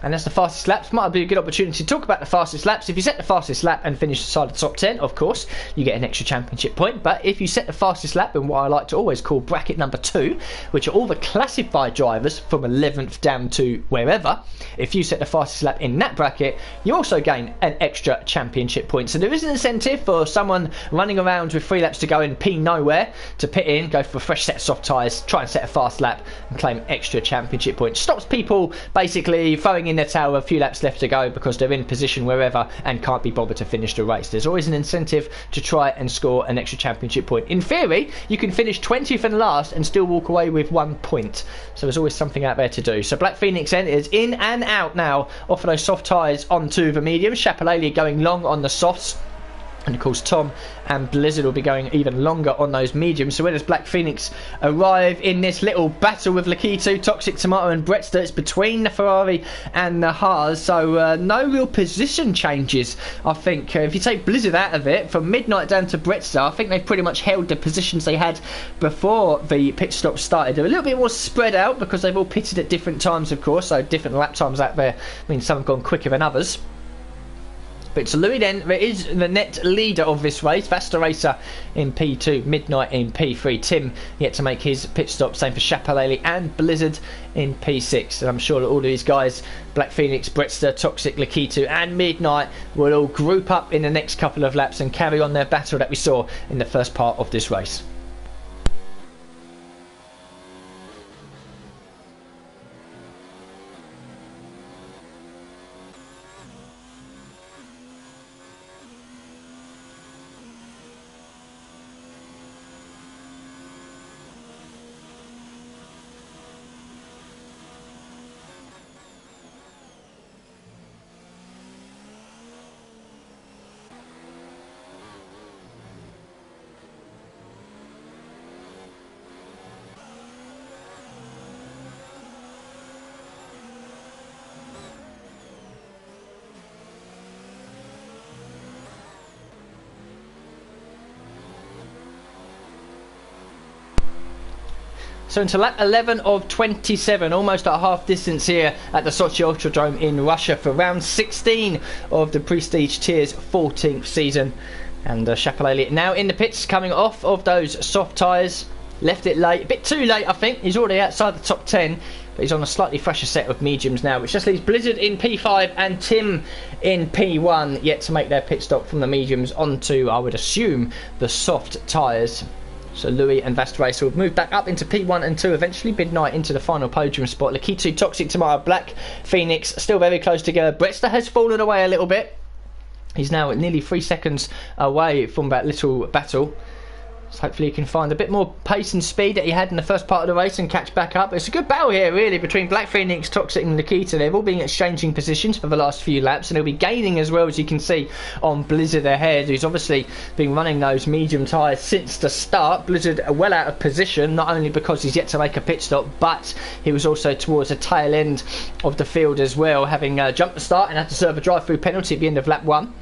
And that's the fastest laps. Might be a good opportunity to talk about the fastest laps. If you set the fastest lap and finish inside the top 10, of course, you get an extra championship point. But if you set the fastest lap in what I like to always call bracket number 2, which are all the classified drivers from 11th down to wherever, if you set the fastest lap in that bracket, you also gain an extra championship point. So there is an incentive for someone running around with 3 laps to go and pee nowhere to pit in, go for a fresh set of soft tyres, try and set a fast lap and claim extra championship points. Stops people basically throwing in their towel, a few laps left to go because they're in position wherever and can't be bothered to finish the race. There's always an incentive to try and score an extra championship point. In theory, you can finish 20th and last and still walk away with 1 point. So there's always something out there to do. So Black Phoenix then is in and out now off of those soft tyres onto the mediums. Chapelele going long on the softs. And of course Tom and Blizzard will be going even longer on those mediums. So where does Black Phoenix arrive in this little battle with Lakitu, Toxic Tomato and Brettster? It's between the Ferrari and the Haas, so no real position changes, I think. If you take Blizzard out of it, from Midnight down to Brettster, I think they've pretty much held the positions they had before the pit stop started. They're a little bit more spread out because they've all pitted at different times, of course, so different lap times out there means some have gone quicker than others. But so Louis then is the net leader of this race. That's the racer in P2, Midnight in P3. Tim yet to make his pit stop. Same for Shapalele and Blizzard in P6. And I'm sure that all of these guys, Black Phoenix, Brettster, Toxic, Lakitu and Midnight, will all group up in the next couple of laps and carry on their battle that we saw in the first part of this race. So into lap 11 of 27, almost at half distance here at the Sochi Ultradrome in Russia for round 16 of the Prestige Tier's 14th season. And Shapalele now in the pits, coming off of those soft tyres. Left it late, a bit too late I think. He's already outside the top 10, but he's on a slightly fresher set of mediums now, which just leaves Blizzard in P5 and Tim in P1 yet to make their pit stop from the mediums onto, I would assume, the soft tyres. So Louis and Vastracer will move back up into P1 and 2, eventually Midnight into the final podium spot. Lakitu, Toxic Tomato, Black Phoenix still very close together. Brettster has fallen away a little bit. He's now nearly 3 seconds away from that little battle. So hopefully he can find a bit more pace and speed that he had in the first part of the race and catch back up. It's a good battle here really between Black Phoenix, Toxic and Lakitu. They've all been exchanging positions for the last few laps, and they'll be gaining as well, as you can see on Blizzard ahead, who's obviously been running those medium tyres since the start. Blizzard well out of position, not only because he's yet to make a pit stop, but he was also towards the tail end of the field as well, having jumped the start and had to serve a drive-through penalty at the end of lap 1.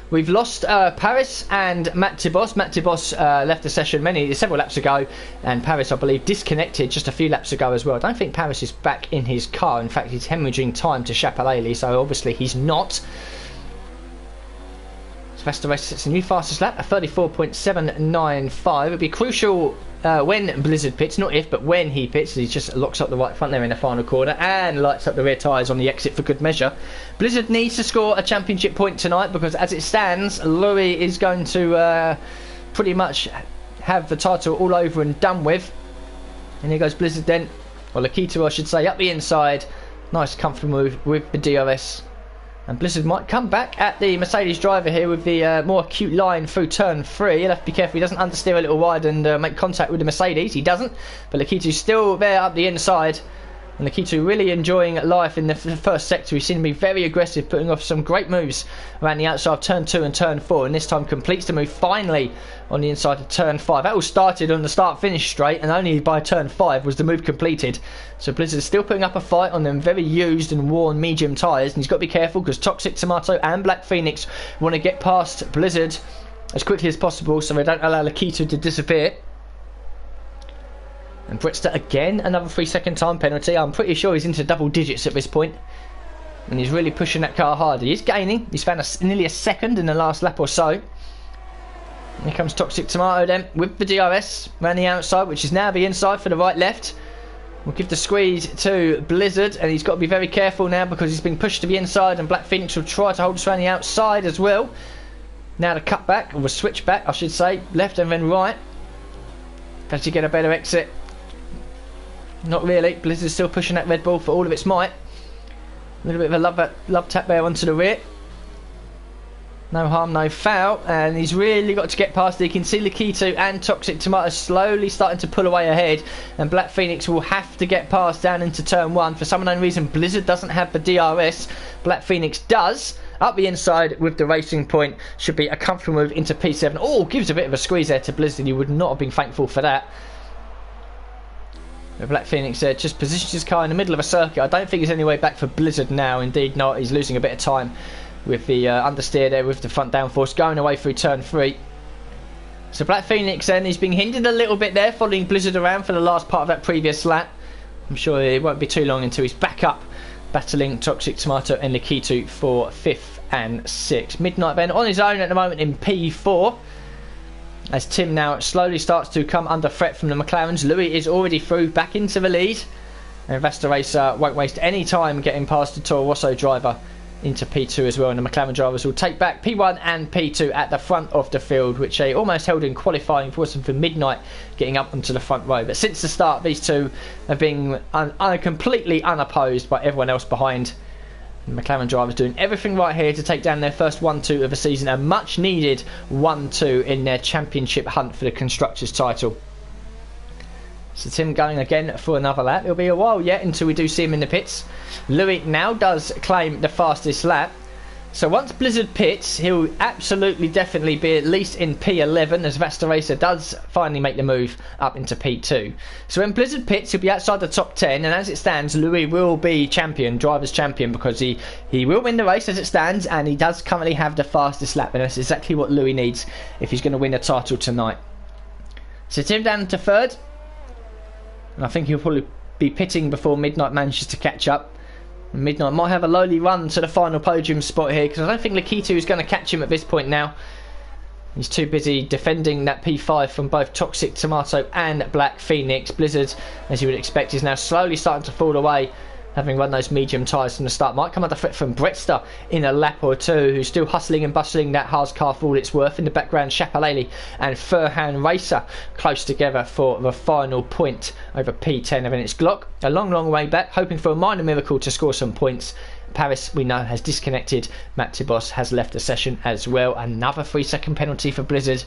We've lost Paris and Matt Tibos. Matt Tibos left the session several laps ago, and Paris, I believe, disconnected just a few laps ago as well. I don't think Paris is back in his car. In fact, he's hemorrhaging time to Shapalele, so obviously he's not. Vastracer sets a new fastest lap, a 34.795. It'll be crucial when Blizzard pits, not if, but when he pits. He just locks up the right front there in the final corner and lights up the rear tyres on the exit for good measure. Blizzard needs to score a championship point tonight, because as it stands, Louis is going to pretty much have the title all over and done with. And here goes Blizzard then, or Lakitu I should say, up the inside. Nice comfortable move with the DRS. And Blizzard might come back at the Mercedes driver here with the more acute line through turn 3. He'll have to be careful he doesn't understeer a little wide and make contact with the Mercedes. He doesn't, but Lakitu's still there up the inside. And Lakitu really enjoying life in the first sector. He's seen him be very aggressive, putting off some great moves around the outside of turn 2 and turn 4. And this time completes the move finally on the inside of turn 5. That all started on the start-finish straight, and only by turn 5 was the move completed. So Blizzard is still putting up a fight on them very used and worn medium tyres. And he's got to be careful, because Toxic Tomato and Black Phoenix want to get past Blizzard as quickly as possible so they don't allow Lakitu to disappear. And Brettster again, another 3-second time penalty. I'm pretty sure he's into double digits at this point, and he's really pushing that car hard. He is gaining. He's found nearly a second in the last lap or so. And here comes Toxic Tomato then with the DRS around the outside, which is now the inside for the right-left. We'll give the squeeze to Blizzard, and he's got to be very careful now because he's been pushed to the inside, and Black Phoenix will try to hold us around the outside as well. Now the cut back, or the switch back I should say, left and then right. Does he get a better exit? Not really. Blizzard's still pushing that Red Bull for all of its might. A little bit of a love tap there onto the rear. No harm, no foul. And he's really got to get past it. You can see Lakitu and Toxic Tomato slowly starting to pull away ahead. And Black Phoenix will have to get past down into turn 1. For some unknown reason, Blizzard doesn't have the DRS. Black Phoenix does. up the inside with the Racing Point. Should be a comfortable move into P7. Oh, gives a bit of a squeeze there to Blizzard. You would not have been thankful for that. The Black Phoenix there just positions his car in the middle of a circuit. I don't think there's any way back for Blizzard now. Indeed not. He's losing a bit of time with the understeer there with the front downforce going away through turn 3. So Black Phoenix then, he's been hindered a little bit there, following Blizzard around for the last part of that previous lap. I'm sure it won't be too long until he's back up, battling Toxic Tomato and Lakitu for 5th and 6th. Midnight then on his own at the moment in P4. As Tim now slowly starts to come under threat from the McLarens. Louis is already through, back into the lead. And Vasta Racer won't waste any time getting past the Toro Rosso driver into P2 as well. And the McLaren drivers will take back P1 and P2 at the front of the field, which they almost held in qualifying for some for Midnight getting up onto the front row. But since the start, these two have been completely unopposed by everyone else behind. The McLaren drivers doing everything right here to take down their first 1-2 of the season, a much needed 1-2 in their championship hunt for the Constructors title. So Tim going again for another lap. It'll be a while yet until we do see him in the pits. Louis now does claim the fastest lap. So once Blizzard pits, he'll absolutely definitely be at least in P11 as Vasta Racer does finally make the move up into P2. So when Blizzard pits, he'll be outside the top 10, and as it stands, Louis will be champion, driver's champion, because he will win the race as it stands, and he does currently have the fastest lap, and that's exactly what Louis needs if he's going to win the title tonight. So Tim down to 3rd, and I think he'll probably be pitting before Midnight manages to catch up. Midnight might have a lowly run to the final podium spot here, because I don't think Lakitu is going to catch him at this point now. He's too busy defending that P5 from both Toxic Tomato and Black Phoenix. Blizzard, as you would expect, is now slowly starting to fall away, having run those medium tyres from the start. Might come under threat from Bretster in a lap or two, who's still hustling and bustling that Haas car for all it's worth. In the background, Chapalele and Furhan Racer close together for the final point over P10 of its Glock. A long, long way back, hoping for a minor miracle to score some points. Paris, we know, has disconnected. Matt Tibos has left the session as well. Another 3-second penalty for Blizzard.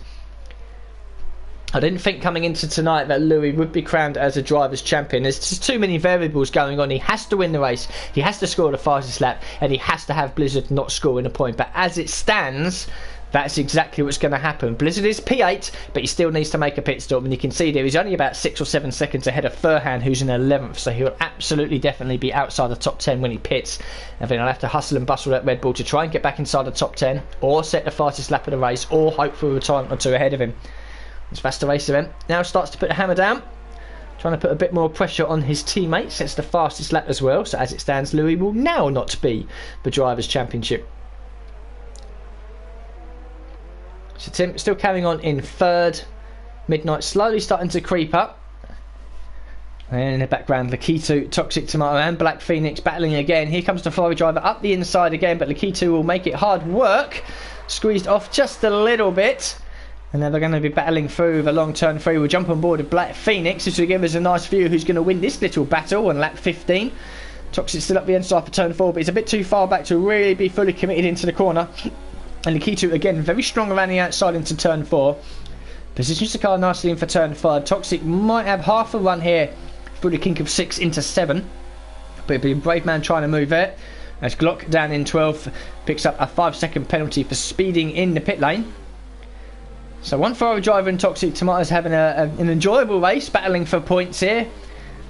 I didn't think coming into tonight that Louis would be crowned as a driver's champion. There's just too many variables going on. He has to win the race, he has to score the fastest lap, and he has to have Blizzard not scoring a point. But as it stands, that's exactly what's going to happen. Blizzard is P8, but he still needs to make a pit stop, and you can see there he's only about 6 or 7 seconds ahead of Furhan, who's in 11th, so he'll absolutely definitely be outside the top 10 when he pits. And then I'll have to hustle and bustle that Red Bull to try and get back inside the top 10, or set the fastest lap of the race, or hope for a time or two ahead of him. This Vasta Racer then now starts to put the hammer down, trying to put a bit more pressure on his teammates. Sets the fastest lap as well, so as it stands, Louis will now not be the Drivers' Championship. So Tim still carrying on in 3rd. Midnight slowly starting to creep up. And in the background, Lakitu, Toxic Tomato and Black Phoenix battling again. Here comes the Ferrari driver up the inside again, but Lakitu will make it hard work. Squeezed off just a little bit. And now they're going to be battling through the long turn 3. We'll jump on board with Black Phoenix. This will give us a nice view who's going to win this little battle on lap 15. Toxic still up the inside for turn 4, but he's a bit too far back to really be fully committed into the corner. And Lakitu again very strong around the outside into turn 4. Positions the car nicely in for turn 5. Toxic might have half a run here through the kink of 6 into 7. But it'll be a brave man trying to move it. As Glock down in 12th picks up a 5-second penalty for speeding in the pit lane. So one Ferrari driver in Toxic Tomatoes having an enjoyable race, battling for points here,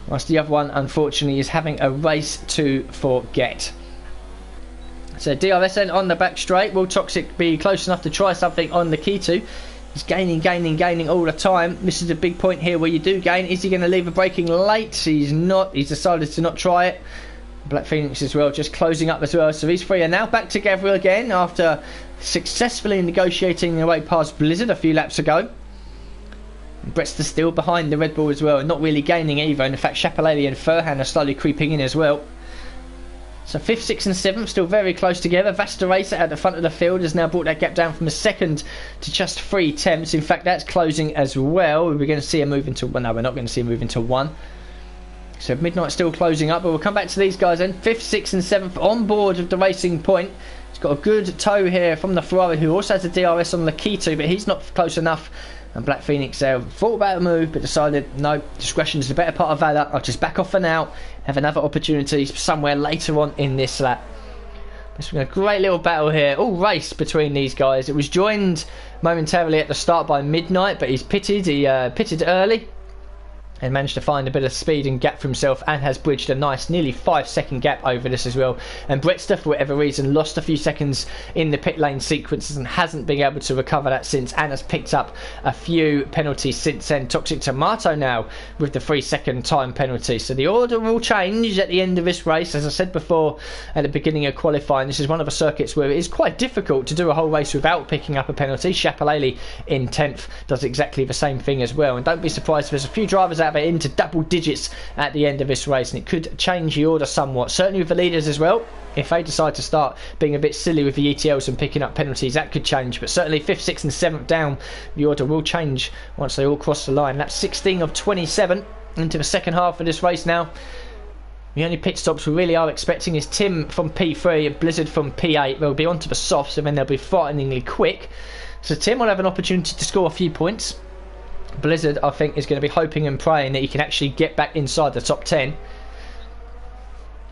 whilst the other one unfortunately is having a race to forget. So DRS then on the back straight. Will Toxic be close enough to try something on Lakitu? He's gaining all the time. This is a big point here where you do gain. Is he going to leave a braking late? He's not. He's decided to not try it. Black Phoenix as well, just closing up as well. So these three are now back together again after successfully negotiating their way past Blizzard a few laps ago. Brett's still behind the Red Bull as well, not really gaining either. And in fact, Chapalele and Furhan are slowly creeping in as well. So 5th, 6th and 7th still very close together. Vasta Racer at the front of the field has now brought that gap down from a 2nd to just 3 tenths. In fact, that's closing as well. We're going to see a move into... Well, no, we're not going to see a move into 1. So Midnight still closing up, but we'll come back to these guys then. 5th, 6th and 7th on board of the Racing Point. He's got a good tow here from the Ferrari, who also has a DRS on Lakitu, but he's not close enough. And Black Phoenix thought about a move, but decided, no, discretion is the better part of valor. I'll just back off for now, have another opportunity somewhere later on in this lap. It's been a great little battle here, all race between these guys. It was joined momentarily at the start by Midnight, but he's pitted. He pitted early and managed to find a bit of speed and gap for himself, and has bridged a nice nearly 5-second gap over this as well. And Bretster, for whatever reason, lost a few seconds in the pit lane sequences and hasn't been able to recover that since, and has picked up a few penalties since then. Toxic Tomato now with the 3-second time penalty. So the order will change at the end of this race. As I said before at the beginning of qualifying, this is one of the circuits where it is quite difficult to do a whole race without picking up a penalty. Chapelele in 10th does exactly the same thing as well, and don't be surprised if there's a few drivers out there into double digits at the end of this race, and it could change the order somewhat, certainly with the leaders as well. If they decide to start being a bit silly with the ETLs and picking up penalties, that could change, but certainly 5th, 6th and 7th down, the order will change once they all cross the line. That's 16 of 27 into the second half of this race now. The only pit stops we really are expecting is Tim from P3 and Blizzard from P8. They'll be onto the softs and then they'll be frighteningly quick, so Tim will have an opportunity to score a few points. Blizzard, I think, is going to be hoping and praying that he can actually get back inside the top 10.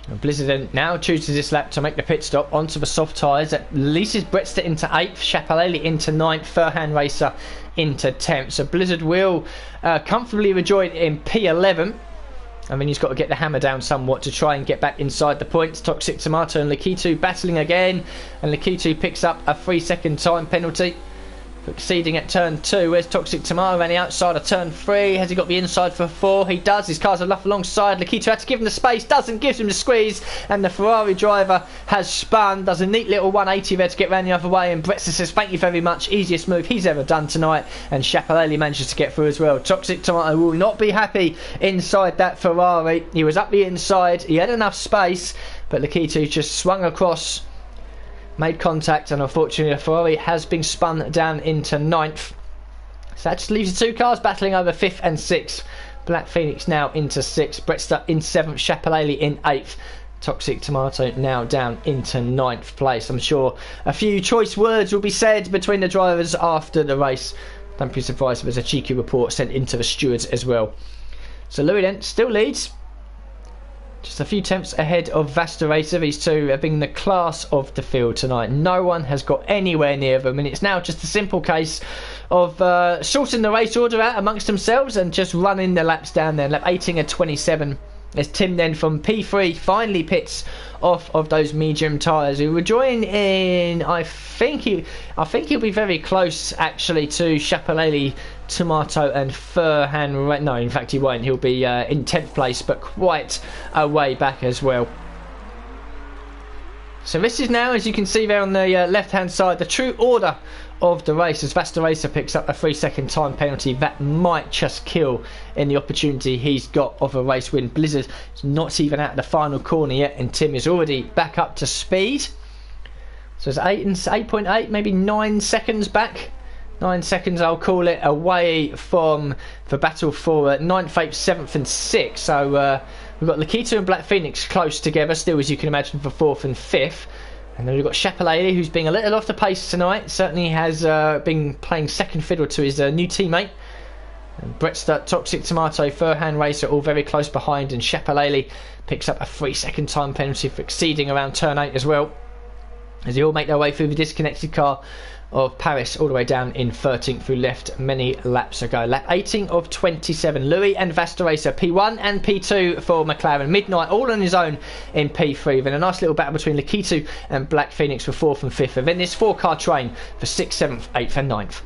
And Blizzard then now chooses this lap to make the pit stop onto the soft tyres. That releases Bretster into 8th, Chapelele into 9th, Furhan Racer into 10th. So Blizzard will comfortably rejoin in P11. I mean, he's got to get the hammer down somewhat to try and get back inside the points. Toxic Tomato and Lakitu battling again, and Lakitu picks up a 3-second time penalty. Exceeding at turn 2. Where's Toxic Tomato around the outside of turn 3? Has he got the inside for 4? He does. His car's a luff alongside. Lakitu had to give him the space, doesn't, gives him the squeeze, and the Ferrari driver has spun. Does a neat little 180 there to get round the other way, and Bretster says thank you very much, easiest move he's ever done tonight, and Chapelele manages to get through as well. Toxic Tomato will not be happy inside that Ferrari. He was up the inside, he had enough space, but Lakitu just swung across, made contact, and unfortunately the Ferrari has been spun down into 9th. So that just leaves the two cars battling over 5th and 6th. Black Phoenix now into 6th, Bretster in 7th, Chapelele in 8th. Toxic Tomato now down into 9th place. I'm sure a few choice words will be said between the drivers after the race. Don't be surprised if there's a cheeky report sent into the stewards as well. So Louis then still leads, just a few tenths ahead of Vasta Racer. These two have been the class of the field tonight. No one has got anywhere near them, and it's now just a simple case of sorting the race order out amongst themselves and just running the laps down there. Lap 18 at 27. As Tim then from P3 finally pits off of those medium tyres. He will join in, I think he'll be very close actually to Chapelele, Tomato and Furhan. No, in fact he won't. He'll be in 10th place, but quite a way back as well. So this is now, as you can see there on the left hand side, the true order of the race, as Vasta Racer picks up a 3-second time penalty that might just kill in the opportunity he's got of a race win. Blizzard is not even at the final corner yet, and Tim is already back up to speed. So it's 8.8, maybe 9 seconds back. 9 seconds, I'll call it, away from the battle for 9th, 8th, 7th and 6th. So we've got Lakitu and Black Phoenix close together still, as you can imagine, for 4th and 5th. And then we've got Chapelele, who's being a little off the pace tonight. Certainly has been playing second fiddle to his new teammate. And Bretster, Toxic Tomato, Furhan Racer all very close behind. And Chapelele picks up a 3-second time penalty for exceeding around turn 8 as well, as they all make their way through the disconnected car of Paris all the way down in 13th, who left many laps ago. Lap 18 of 27. Louis and Vasta Racer P1 and P2 for McLaren. Midnight all on his own in P3. Then a nice little battle between Lakitu and Black Phoenix for 4th and 5th. And then this 4-car train for 6th, 7th, 8th and 9th.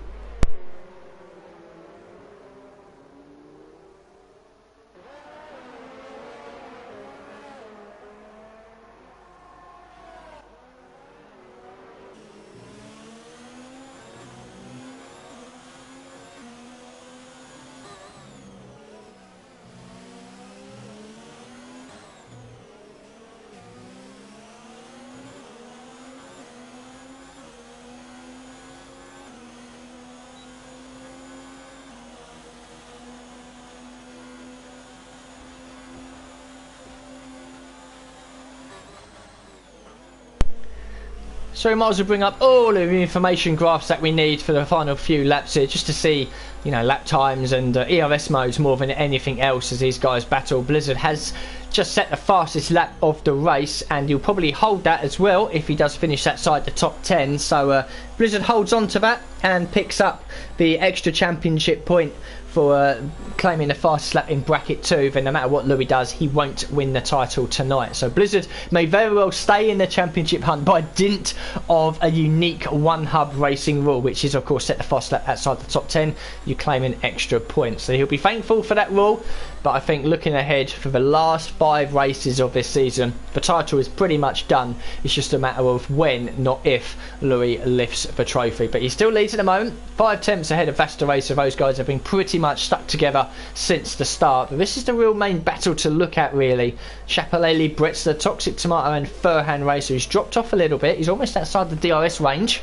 So we might as well bring up all of the information graphs that we need for the final few laps here, just to see, you know, lap times and ERS modes more than anything else as these guys battle. Blizzard has just set the fastest lap of the race, and he'll probably hold that as well if he does finish outside the top 10. So Blizzard holds on to that and picks up the extra championship point for claiming the fastest lap in bracket 2. Then no matter what Louis does, he won't win the title tonight. So Blizzard may very well stay in the championship hunt by dint of a unique one hub racing rule, which is of course set the fastest lap outside the top 10, you claim an extra point. So he'll be thankful for that rule, but I think looking ahead for the last 5 races of this season, the title is pretty much done. It's just a matter of when, not if, Louis lifts the trophy. But he still leads at the moment, 5 tenths ahead of Vasta Racer. Those guys have been pretty much stuck together since the start. But this is the real main battle to look at, really. Shapalele, Bretster, Toxic Tomato and Furhan Racer, who's dropped off a little bit. He's almost outside the DRS range.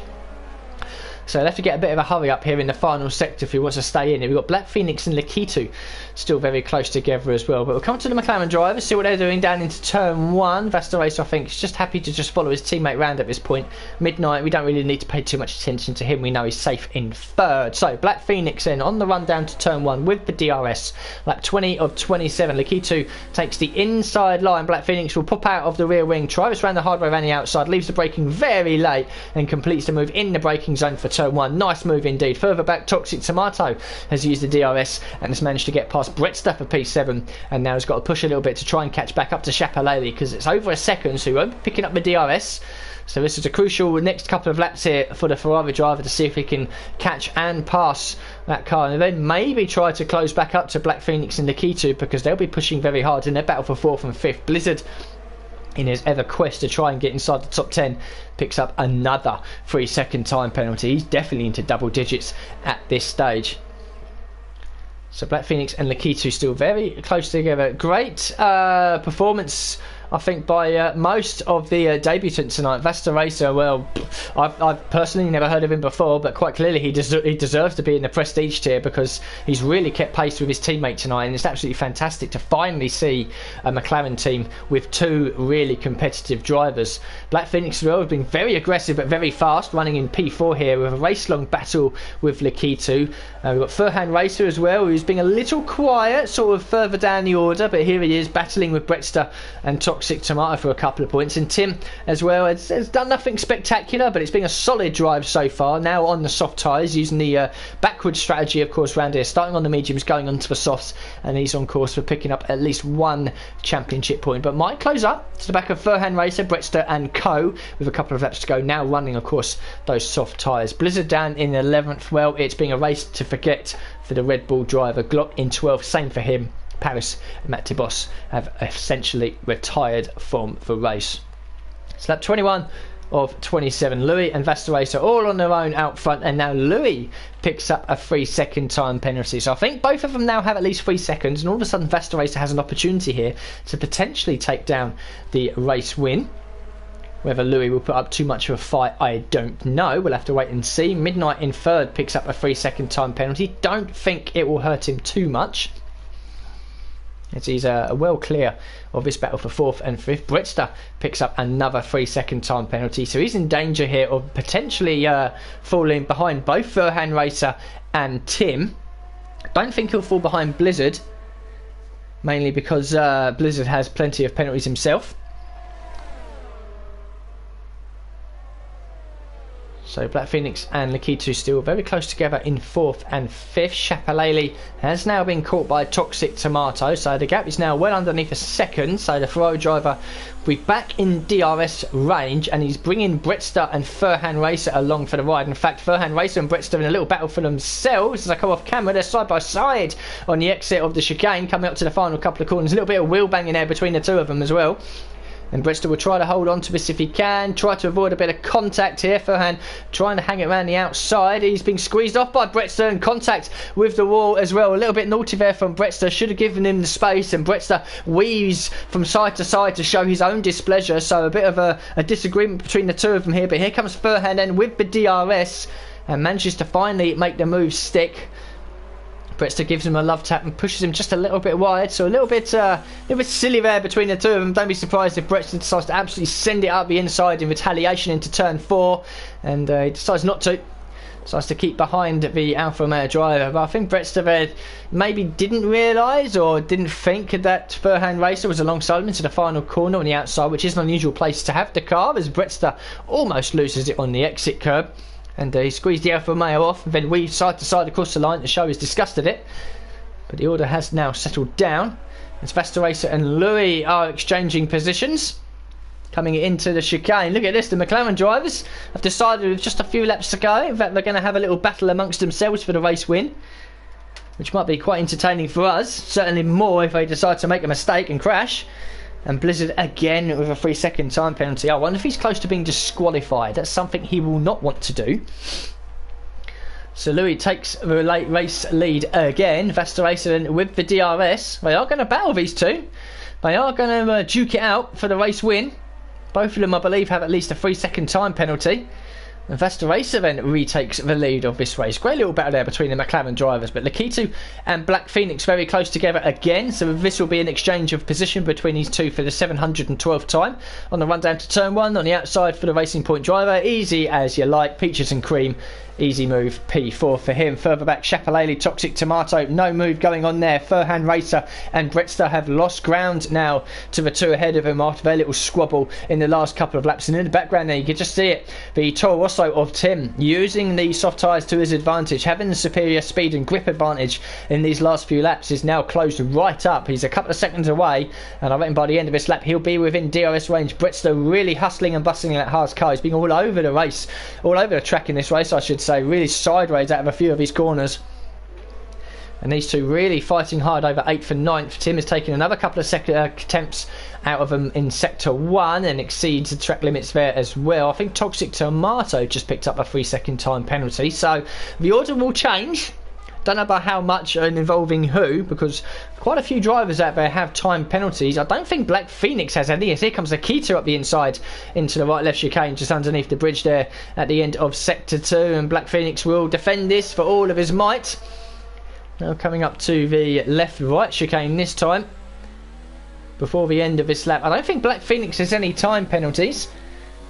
So he'll have to get a bit of a hurry up here in the final sector if he wants to stay in. We've got Black Phoenix and Lakitu still very close together as well. But we'll come to the McLaren drivers, see what they're doing down into turn 1. Vasta Racer, I think, is just happy to just follow his teammate round at this point. Midnight, we don't really need to pay too much attention to him. We know he's safe in 3rd. So Black Phoenix then on the run down to turn 1 with the DRS. Lap 20 of 27. Lakitu takes the inside line. Black Phoenix will pop out of the rear wing. Travis ran the hard way around the outside, leaves the braking very late and completes the move in the braking zone for turn 1. Nice move indeed. Further back, Toxic Tomato has used the DRS and has managed to get past Bretster for P7, and now has got to push a little bit to try and catch back up to Shapalele because it's over a second, so he won't be picking up the DRS. So this is a crucial next couple of laps here for the Ferrari driver to see if he can catch and pass that car, and then maybe try to close back up to Black Phoenix and Lakitu, because they'll be pushing very hard in their battle for 4th and 5th. Blizzard, in his ever quest to try and get inside the top 10, picks up another 3-second time penalty. He's definitely into double digits at this stage. So Black Phoenix and Lakitu still very close together. Great performance, I think, by most of the debutants tonight. Vasta Racer, well, I've personally never heard of him before, but quite clearly he deserves to be in the prestige tier because he's really kept pace with his teammate tonight, and it's absolutely fantastic to finally see a McLaren team with 2 really competitive drivers. Black Phoenix as well has been very aggressive but very fast, running in P4 here with a race-long battle with Lakitu. We've got Furhan Racer as well, who's been a little quiet, sort of further down the order, but here he is battling with Bretster and Toxic Tomato for a couple of points. And Tim as well has done nothing spectacular, but it's been a solid drive so far. Now on the soft tyres, using the backwards strategy, of course, round here, starting on the mediums, going on to the softs, and he's on course for picking up at least 1 championship point. But might close up to the back of Furhan Racer, Bretster and Co, with a couple of laps to go, now running, of course, those soft tyres. Blizzard down in 11th. Well, it's been a race to forget for the Red Bull driver. Glock in 12th, same for him. Paris and Matt Tibos have essentially retired from the race. So lap 21 of 27. Louis and Vasta Racer all on their own out front, and now Louis picks up a 3-second time penalty. So I think both of them now have at least 3 seconds, and all of a sudden Vasta Racer has an opportunity here to potentially take down the race win. Whether Louis will put up too much of a fight, I don't know. We'll have to wait and see. Midnight in 3rd picks up a 3-second time penalty. Don't think it will hurt him too much, as he's well clear of this battle for 4th and 5th. Bretster picks up another 3-second time penalty, so he's in danger here of potentially falling behind both Furhan Racer and Tim. Don't think he'll fall behind Blizzard, mainly because Blizzard has plenty of penalties himself. So Black Phoenix and Lakitu still very close together in 4th and 5th. Shapalele has now been caught by Toxic Tomato, so the gap is now well underneath a second. So the Ferrari driver will be back in DRS range, and he's bringing Bretster and Furhan Racer along for the ride. In fact, Furhan Racer and Bretster in a little battle for themselves. As I come off camera, they're side by side on the exit of the chicane, coming up to the final couple of corners. A little bit of wheel banging there between the 2 of them as well. And Bretster will try to hold on to this if he can, try to avoid a bit of contact here. Furhan trying to hang it around the outside. He's being squeezed off by Bretster, and contact with the wall as well. A little bit naughty there from Bretster, should have given him the space, and Bretster weaves from side to side to show his own displeasure. So a bit of a disagreement between the 2 of them here. But here comes Furhan then with the DRS and manages to finally make the move stick. Bretster gives him a love tap and pushes him just a little bit wide, so a little bit silly there between the 2 of them. Don't be surprised if Bretster decides to absolutely send it up the inside in retaliation into turn 4, and he decides not to. So as to keep behind the Alfa Romeo driver, but I think Brettster maybe didn't realise or didn't think that Furhan Racer was alongside him into the final corner on the outside, which is an unusual place to have the car, as Brettster almost loses it on the exit curb, and he squeezed the Alfa Romeo off, and then weaved side to side across the line. The show is disgusted it, but the order has now settled down as Vesta Racer and Louis are exchanging positions. Coming into the chicane. Look at this, the McLaren drivers have decided with just a few laps to go, in fact they're going to have a little battle amongst themselves for the race win, which might be quite entertaining for us, certainly more if they decide to make a mistake and crash. And Blizzard again with a 3-second time penalty. I wonder if he's close to being disqualified. That's something he will not want to do. So Louis takes the late race lead again. Vesta Racer with the DRS. They are going to battle, these two. They are going to duke it out for the race win. Both of them, I believe, have at least a 3-second time penalty. And Vesta Racer then retakes the lead of this race. Great little battle there between the McLaren drivers. But Lakitu and Black Phoenix very close together again. So this will be an exchange of position between these two for the 712th time. On the run down to turn 1, on the outside for the Racing Point driver. Easy as you like. Peaches and cream. Easy move, P4 for him. Further back, Chapalele, Toxic Tomato. No move going on there. Furhan Racer and Brettster have lost ground now to the two ahead of him after their little squabble in the last couple of laps. And in the background there, you can just see it. The Toro Rosso of Tim using the soft tyres to his advantage, having the superior speed and grip advantage in these last few laps, is now closed right up. He's a couple of seconds away, and I reckon by the end of this lap, he'll be within DRS range. Brettster really hustling and bustling that Haas car. He's been all over the race, all over the track in this race, I should say, really sideways out of a few of his corners. And these two really fighting hard over 8th and 9th. Tim has taken another couple of attempts out of them in sector 1 and exceeds the track limits there as well. I think Toxic Tomato just picked up a 3-second time penalty, so the order will change. Don't know about how much and involving who, because quite a few drivers out there have time penalties. I don't think Black Phoenix has any. Here comes Akita up the inside into the right left chicane just underneath the bridge there at the end of sector 2, and Black Phoenix will defend this for all of his might. Now coming up to the left right chicane this time before the end of this lap. I don't think Black Phoenix has any time penalties,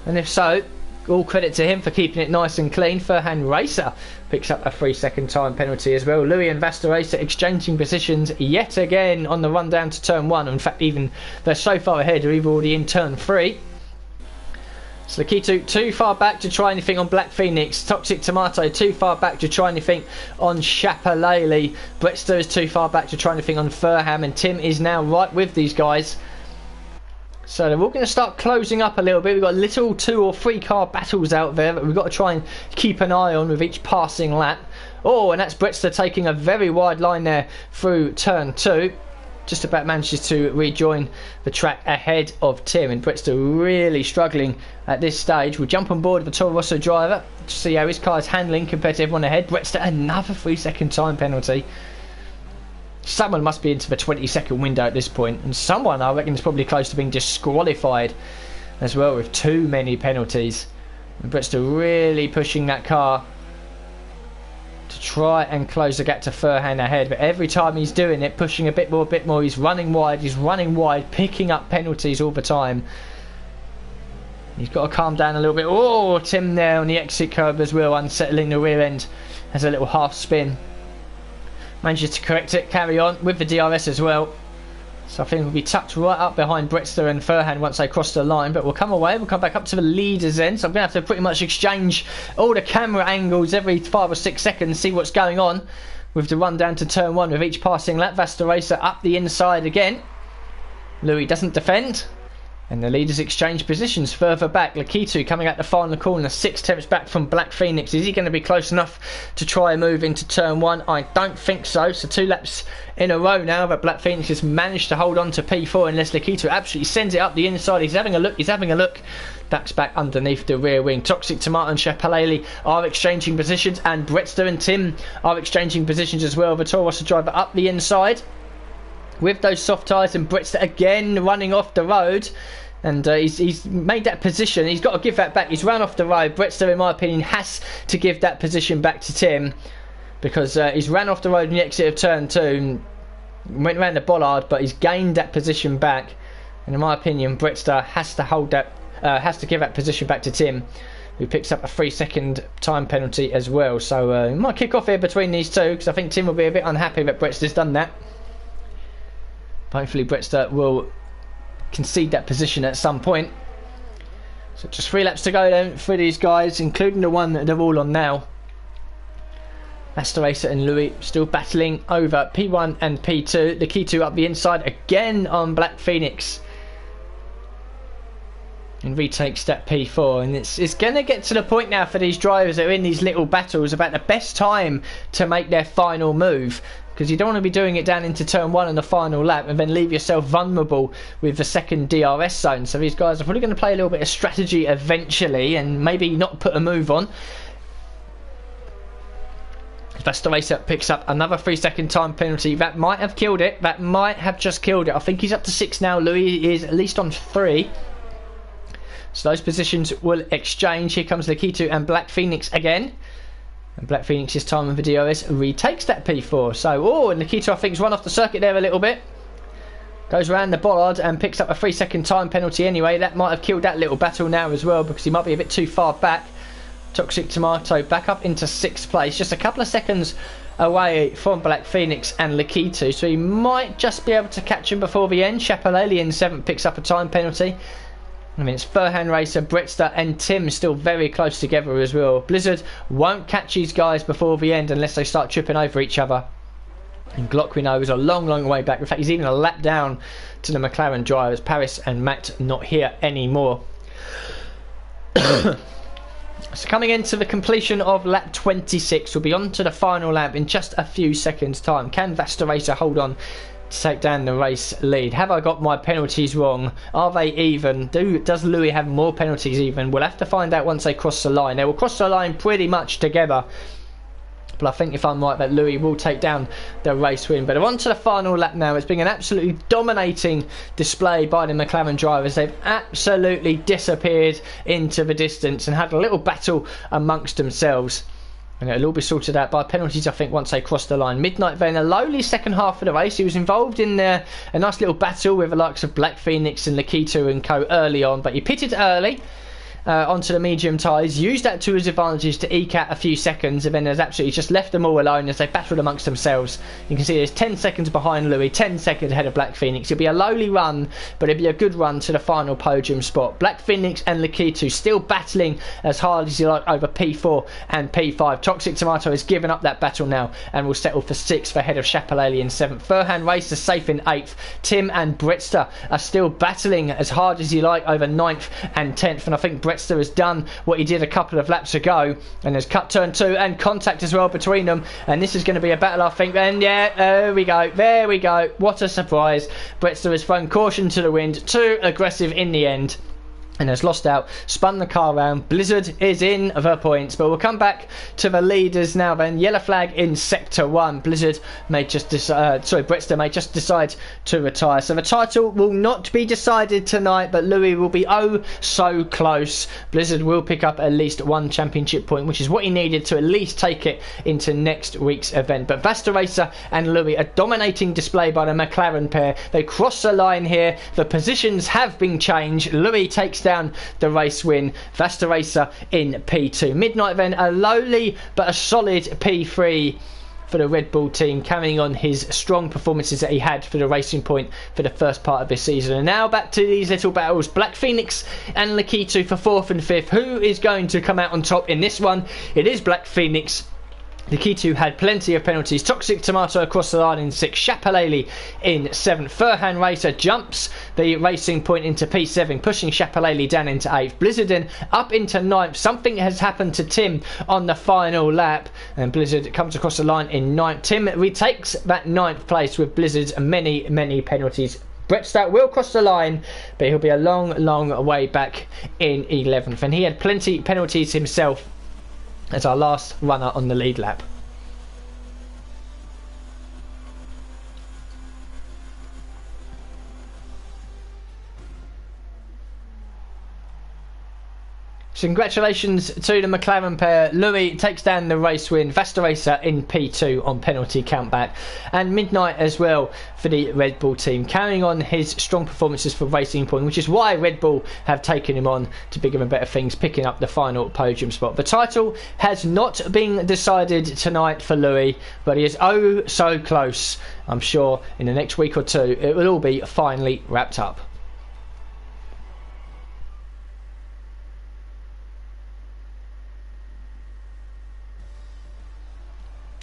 and if so, all credit to him for keeping it nice and clean. Furhan Racer picks up a 3-second time penalty as well. Louis and Vesta Racer exchanging positions yet again on the run down to turn 1. In fact, even they're so far ahead, they're even already in turn 3. So Lakitu too far back to try anything on Black Phoenix. Toxic Tomato too far back to try anything on Chapalele. Brettster is too far back to try anything on Furham, and Tim is now right with these guys. So they're all going to start closing up a little bit. We've got little 2 or 3 car battles out there that we've got to try and keep an eye on with each passing lap. Oh, and that's Brettster taking a very wide line there through turn 2. Just about manages to rejoin the track ahead of Tim, and Brettster really struggling at this stage. We'll jump on board with the Toro Rosso driver to see how his car is handling compared to everyone ahead. Brettster, another 3-second time penalty. Someone must be into the 20-second window at this point, and someone, I reckon, is probably close to being disqualified as well with too many penalties. And Brettster really pushing that car to try and close the gap to Furhan ahead, but every time he's doing it, pushing a bit more, he's running wide, picking up penalties all the time. He's got to calm down a little bit. Oh, Tim there on the exit curb as well, unsettling the rear end, has a little half spin. Manages to correct it, carry on with the DRS as well. So I think we'll be tucked right up behind Brettster and Furhan once they cross the line, but we'll come away, we'll come back up to the leaders end. So I'm going to have to pretty much exchange all the camera angles every 5 or 6 seconds, see what's going on with the run down to turn 1 with each passing lap. Vesta Racer up the inside again. Louis doesn't defend. And the leaders exchange positions further back. Lakitu coming out the final corner, 6 attempts back from Black Phoenix. Is he going to be close enough to try and move into turn 1? I don't think so. So 2 laps in a row now that Black Phoenix has managed to hold on to P4, unless Lakitu absolutely sends it up the inside. He's having a look. Ducks back underneath the rear wing. Toxic Tomato and Chapalele are exchanging positions, and Brettster and Tim are exchanging positions as well. The Toro Rosso driver up the inside with those soft tyres, and Brettster again running off the road, and he's made that position. He's got to give that back. He's run off the road. Brettster, in my opinion, has to give that position back to Tim, because he's ran off the road in the exit of turn 2 and went around the bollard, but he's gained that position back, and in my opinion Brettster has to hold that, has to give that position back to Tim who picks up a 3-second time penalty as well. So it might kick off here between these two, because I think Tim will be a bit unhappy that Brettster's done that. Hopefully Brettster will concede that position at some point. So just 3 laps to go then for these guys, including the one that they're all on now. Master Racer and Louis still battling over P1 and P2. The key 2 up the inside again on Black Phoenix. And retakes that P4. And it's going to get to the point now for these drivers that are in these little battles about the best time to make their final move. Because you don't want to be doing it down into turn 1 in the final lap and then leave yourself vulnerable with the second DRS zone. So these guys are probably going to play a little bit of strategy eventually and maybe not put a move on. Master Racer picks up another 3-second time penalty. That might have killed it. That might have just killed it. I think he's up to 6 now. Louis is at least on 3. So those positions will exchange. Here comes Lakitu and Black Phoenix again. And Black Phoenix's time with the DRS retakes that P4. So, and Lakitu I think's run off the circuit there a little bit. Goes around the bollard and picks up a 3-second time penalty anyway. That might have killed that little battle now as well, because he might be a bit too far back. Toxic Tomato back up into 6th place, just a couple of seconds away from Black Phoenix and Lakitu, so he might just be able to catch him before the end. Chapalele in 7th picks up a time penalty. I mean, it's Furhan Racer, Brettster and Tim still very close together as well. Blizzard won't catch these guys before the end unless they start tripping over each other. And Glock, we know, is a long, long way back. In fact, he's even a lap down to the McLaren drivers. Paris and Matt not here anymore. So coming into the completion of lap 26, we'll be on to the final lap in just a few seconds time. Can Vasta Racer hold on to take down the race lead? Have I got my penalties wrong? Are they even? Does Louis have more penalties even? We'll have to find out once they cross the line. They will cross the line pretty much together. But I think if I'm right that Louis will take down the race win. But on to the final lap now. It's been an absolutely dominating display by the McLaren drivers. They've absolutely disappeared into the distance and had a little battle amongst themselves. And it'll all be sorted out by penalties, I think, once they cross the line. Midnight then, a lowly second half of the race. He was involved in a nice little battle with the likes of Black Phoenix and Lakitu and co early on. But he pitted early. Onto the medium tyres, used that to his advantage to eke out a few seconds, and then has absolutely just left them all alone as they battled amongst themselves. You can see there's 10 seconds behind Louis, 10 seconds ahead of Black Phoenix. It'll be a lowly run, but it'll be a good run to the final podium spot. Black Phoenix and Lakitu still battling as hard as you like over P4 and P5. Toxic Tomato has given up that battle now and will settle for 6th ahead of Chapalele in 7th. Furhan Racer safe in 8th. Tim and Brettster are still battling as hard as you like over 9th and 10th, and I think Brettster has done what he did a couple of laps ago and has cut turn 2 and contact as well between them, and this is going to be a battle, I think. And yeah, there we go, what a surprise. Brettster has thrown caution to the wind, too aggressive in the end, and has lost out, spun the car round. Blizzard is in the points, but we'll come back to the leaders now then. Yellow flag in sector 1. Blizzard may just Brettster may just decide to retire. So the title will not be decided tonight, but Louis will be oh so close. Blizzard will pick up at least 1 championship point, which is what he needed to at least take it into next week's event. But Vasta Racer and Louis, a dominating display by the McLaren pair. They cross the line here. The positions have been changed. Louis takes down the race win. Vasta Racer in P2. Midnight then, a lowly but a solid P3 for the Red Bull team, carrying on his strong performances that he had for the Racing Point for the first part of this season. And now back to these little battles. Black Phoenix and Lakitu for 4th and 5th. Who is going to come out on top in this one? It is Black Phoenix. Lakitu had plenty of penalties. Toxic Tomato across the line in 6th. Chapalele in 7th. Furhan Racer jumps the Racing Point into P7, pushing Chapalele down into 8th. Blizzard then up into 9th. Something has happened to Tim on the final lap, and Blizzard comes across the line in 9th. Tim retakes that 9th place with Blizzard's many, many penalties. Brettster will cross the line, but he'll be a long, long way back in 11th. And he had plenty penalties himself as our last runner on the lead lap. So congratulations to the McLaren pair. Louis takes down the race win. Vastaracer in P2 on penalty countback. And Midnight as well for the Red Bull team, carrying on his strong performances for Racing Point, which is why Red Bull have taken him on to bigger and better things, picking up the final podium spot. The title has not been decided tonight for Louis, but he is oh so close. I'm sure in the next week or two it will all be finally wrapped up.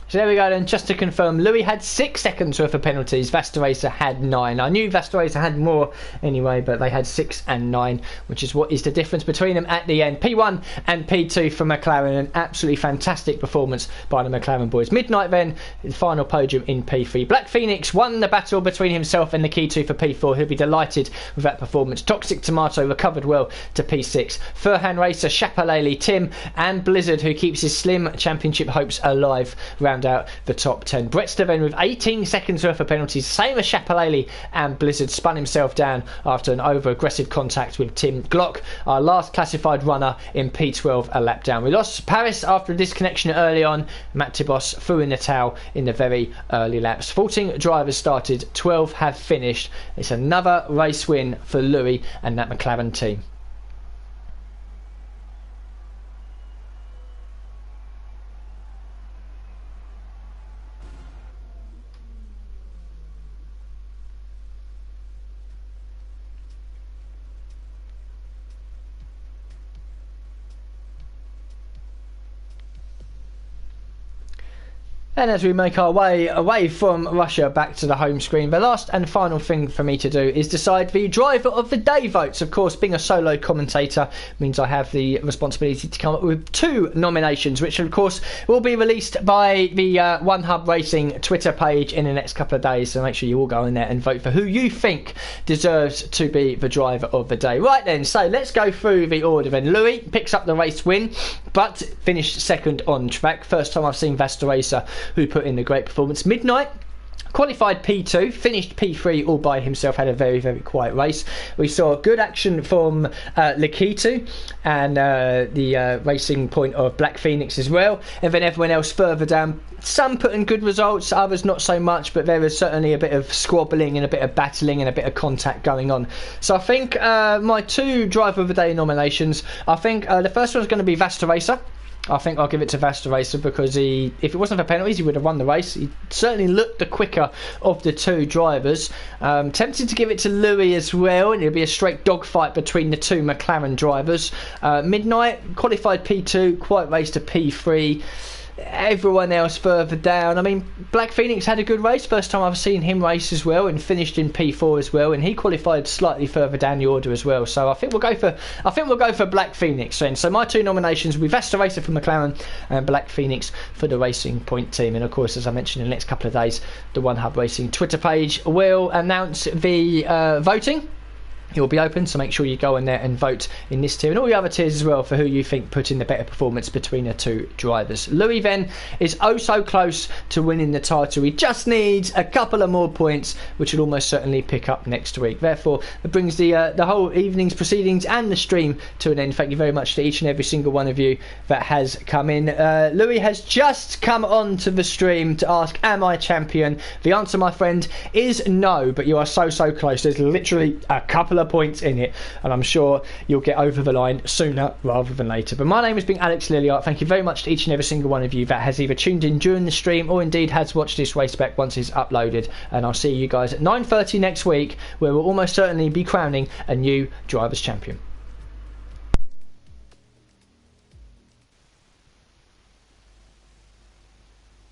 So there we go then, just to confirm, Louis had 6 seconds worth of penalties, Vastaracer had 9. I knew Vastaracer had more anyway, but they had 6 and 9, which is what is the difference between them at the end. P1 and P2 for McLaren, an absolutely fantastic performance by the McLaren boys. Midnight then, the final podium in P3. Black Phoenix won the battle between himself and the Key 2 for P4. He'll be delighted with that performance. Toxic Tomato recovered well to P6. Furhan Racer, Shapalele, Tim and Blizzard, who keeps his slim championship hopes alive, round out the top 10. Brett Steven with 18 seconds worth of penalties, same as Shapalele and Blizzard, spun himself down after an over-aggressive contact with Tim Glock, our last classified runner in P12 a lap down. We lost Paris after a disconnection early on. Matt Tibos threw in the towel in the very early laps. 14 drivers started, 12 have finished. It's another race win for Louis and that McLaren team. And as we make our way away from Russia back to the home screen, the last and final thing for me to do is decide the driver of the day votes. Of course, being a solo commentator means I have the responsibility to come up with 2 nominations, which of course will be released by the One Hub Racing Twitter page in the next couple of days. So make sure you all go in there and vote for who you think deserves to be the driver of the day. Right then, so let's go through the order. And Louis picks up the race win, but finished second on track. First time I've seen Vastaracer who put in a great performance. Midnight qualified P2, finished P3 all by himself, had a very, very quiet race. We saw good action from Lakitu and the Racing Point of Black Phoenix as well. And then everyone else further down, some put in good results, others not so much, but there was certainly a bit of squabbling and a bit of battling and a bit of contact going on. So I think my 2 driver of the day nominations, I think the first one's going to be Vastaracer. I think I'll give it to Vastaracer because if it wasn't for penalties, he would have won the race. He certainly looked the quicker of the 2 drivers. Tempted to give it to Louis as well, and it'll be a straight dogfight between the 2 McLaren drivers. Midnight qualified P2, quiet race to P3. Everyone else further down. I mean, Black Phoenix had a good race. First time I've seen him race as well, and finished in P4 as well. And he qualified slightly further down the order as well. So I think we'll go for Black Phoenix then. So my 2 nominations will be Vastaracer for McLaren and Black Phoenix for the Racing Point team. And of course, as I mentioned, in the next couple of days, the One Hub Racing Twitter page will announce the voting. It will be open, so make sure you go in there and vote in this tier and all the other tiers as well for who you think put in the better performance between the 2 drivers. Louis then is oh so close to winning the title. He just needs a couple of more points, which will almost certainly pick up next week. Therefore, it brings the whole evening's proceedings and the stream to an end. Thank you very much to each and every single one of you that has come in. Louis has just come on to the stream to ask, am I champion? The answer, my friend, is no, but you are so close. There's literally a couple of points in it, and I'm sure you'll get over the line sooner rather than later. But my name has been Alex Lilliart. Thank you very much to each and every single one of you that has either tuned in during the stream or indeed has watched this race back once it's uploaded, and I'll see you guys at 9:30 next week, where we'll almost certainly be crowning a new Drivers' Champion.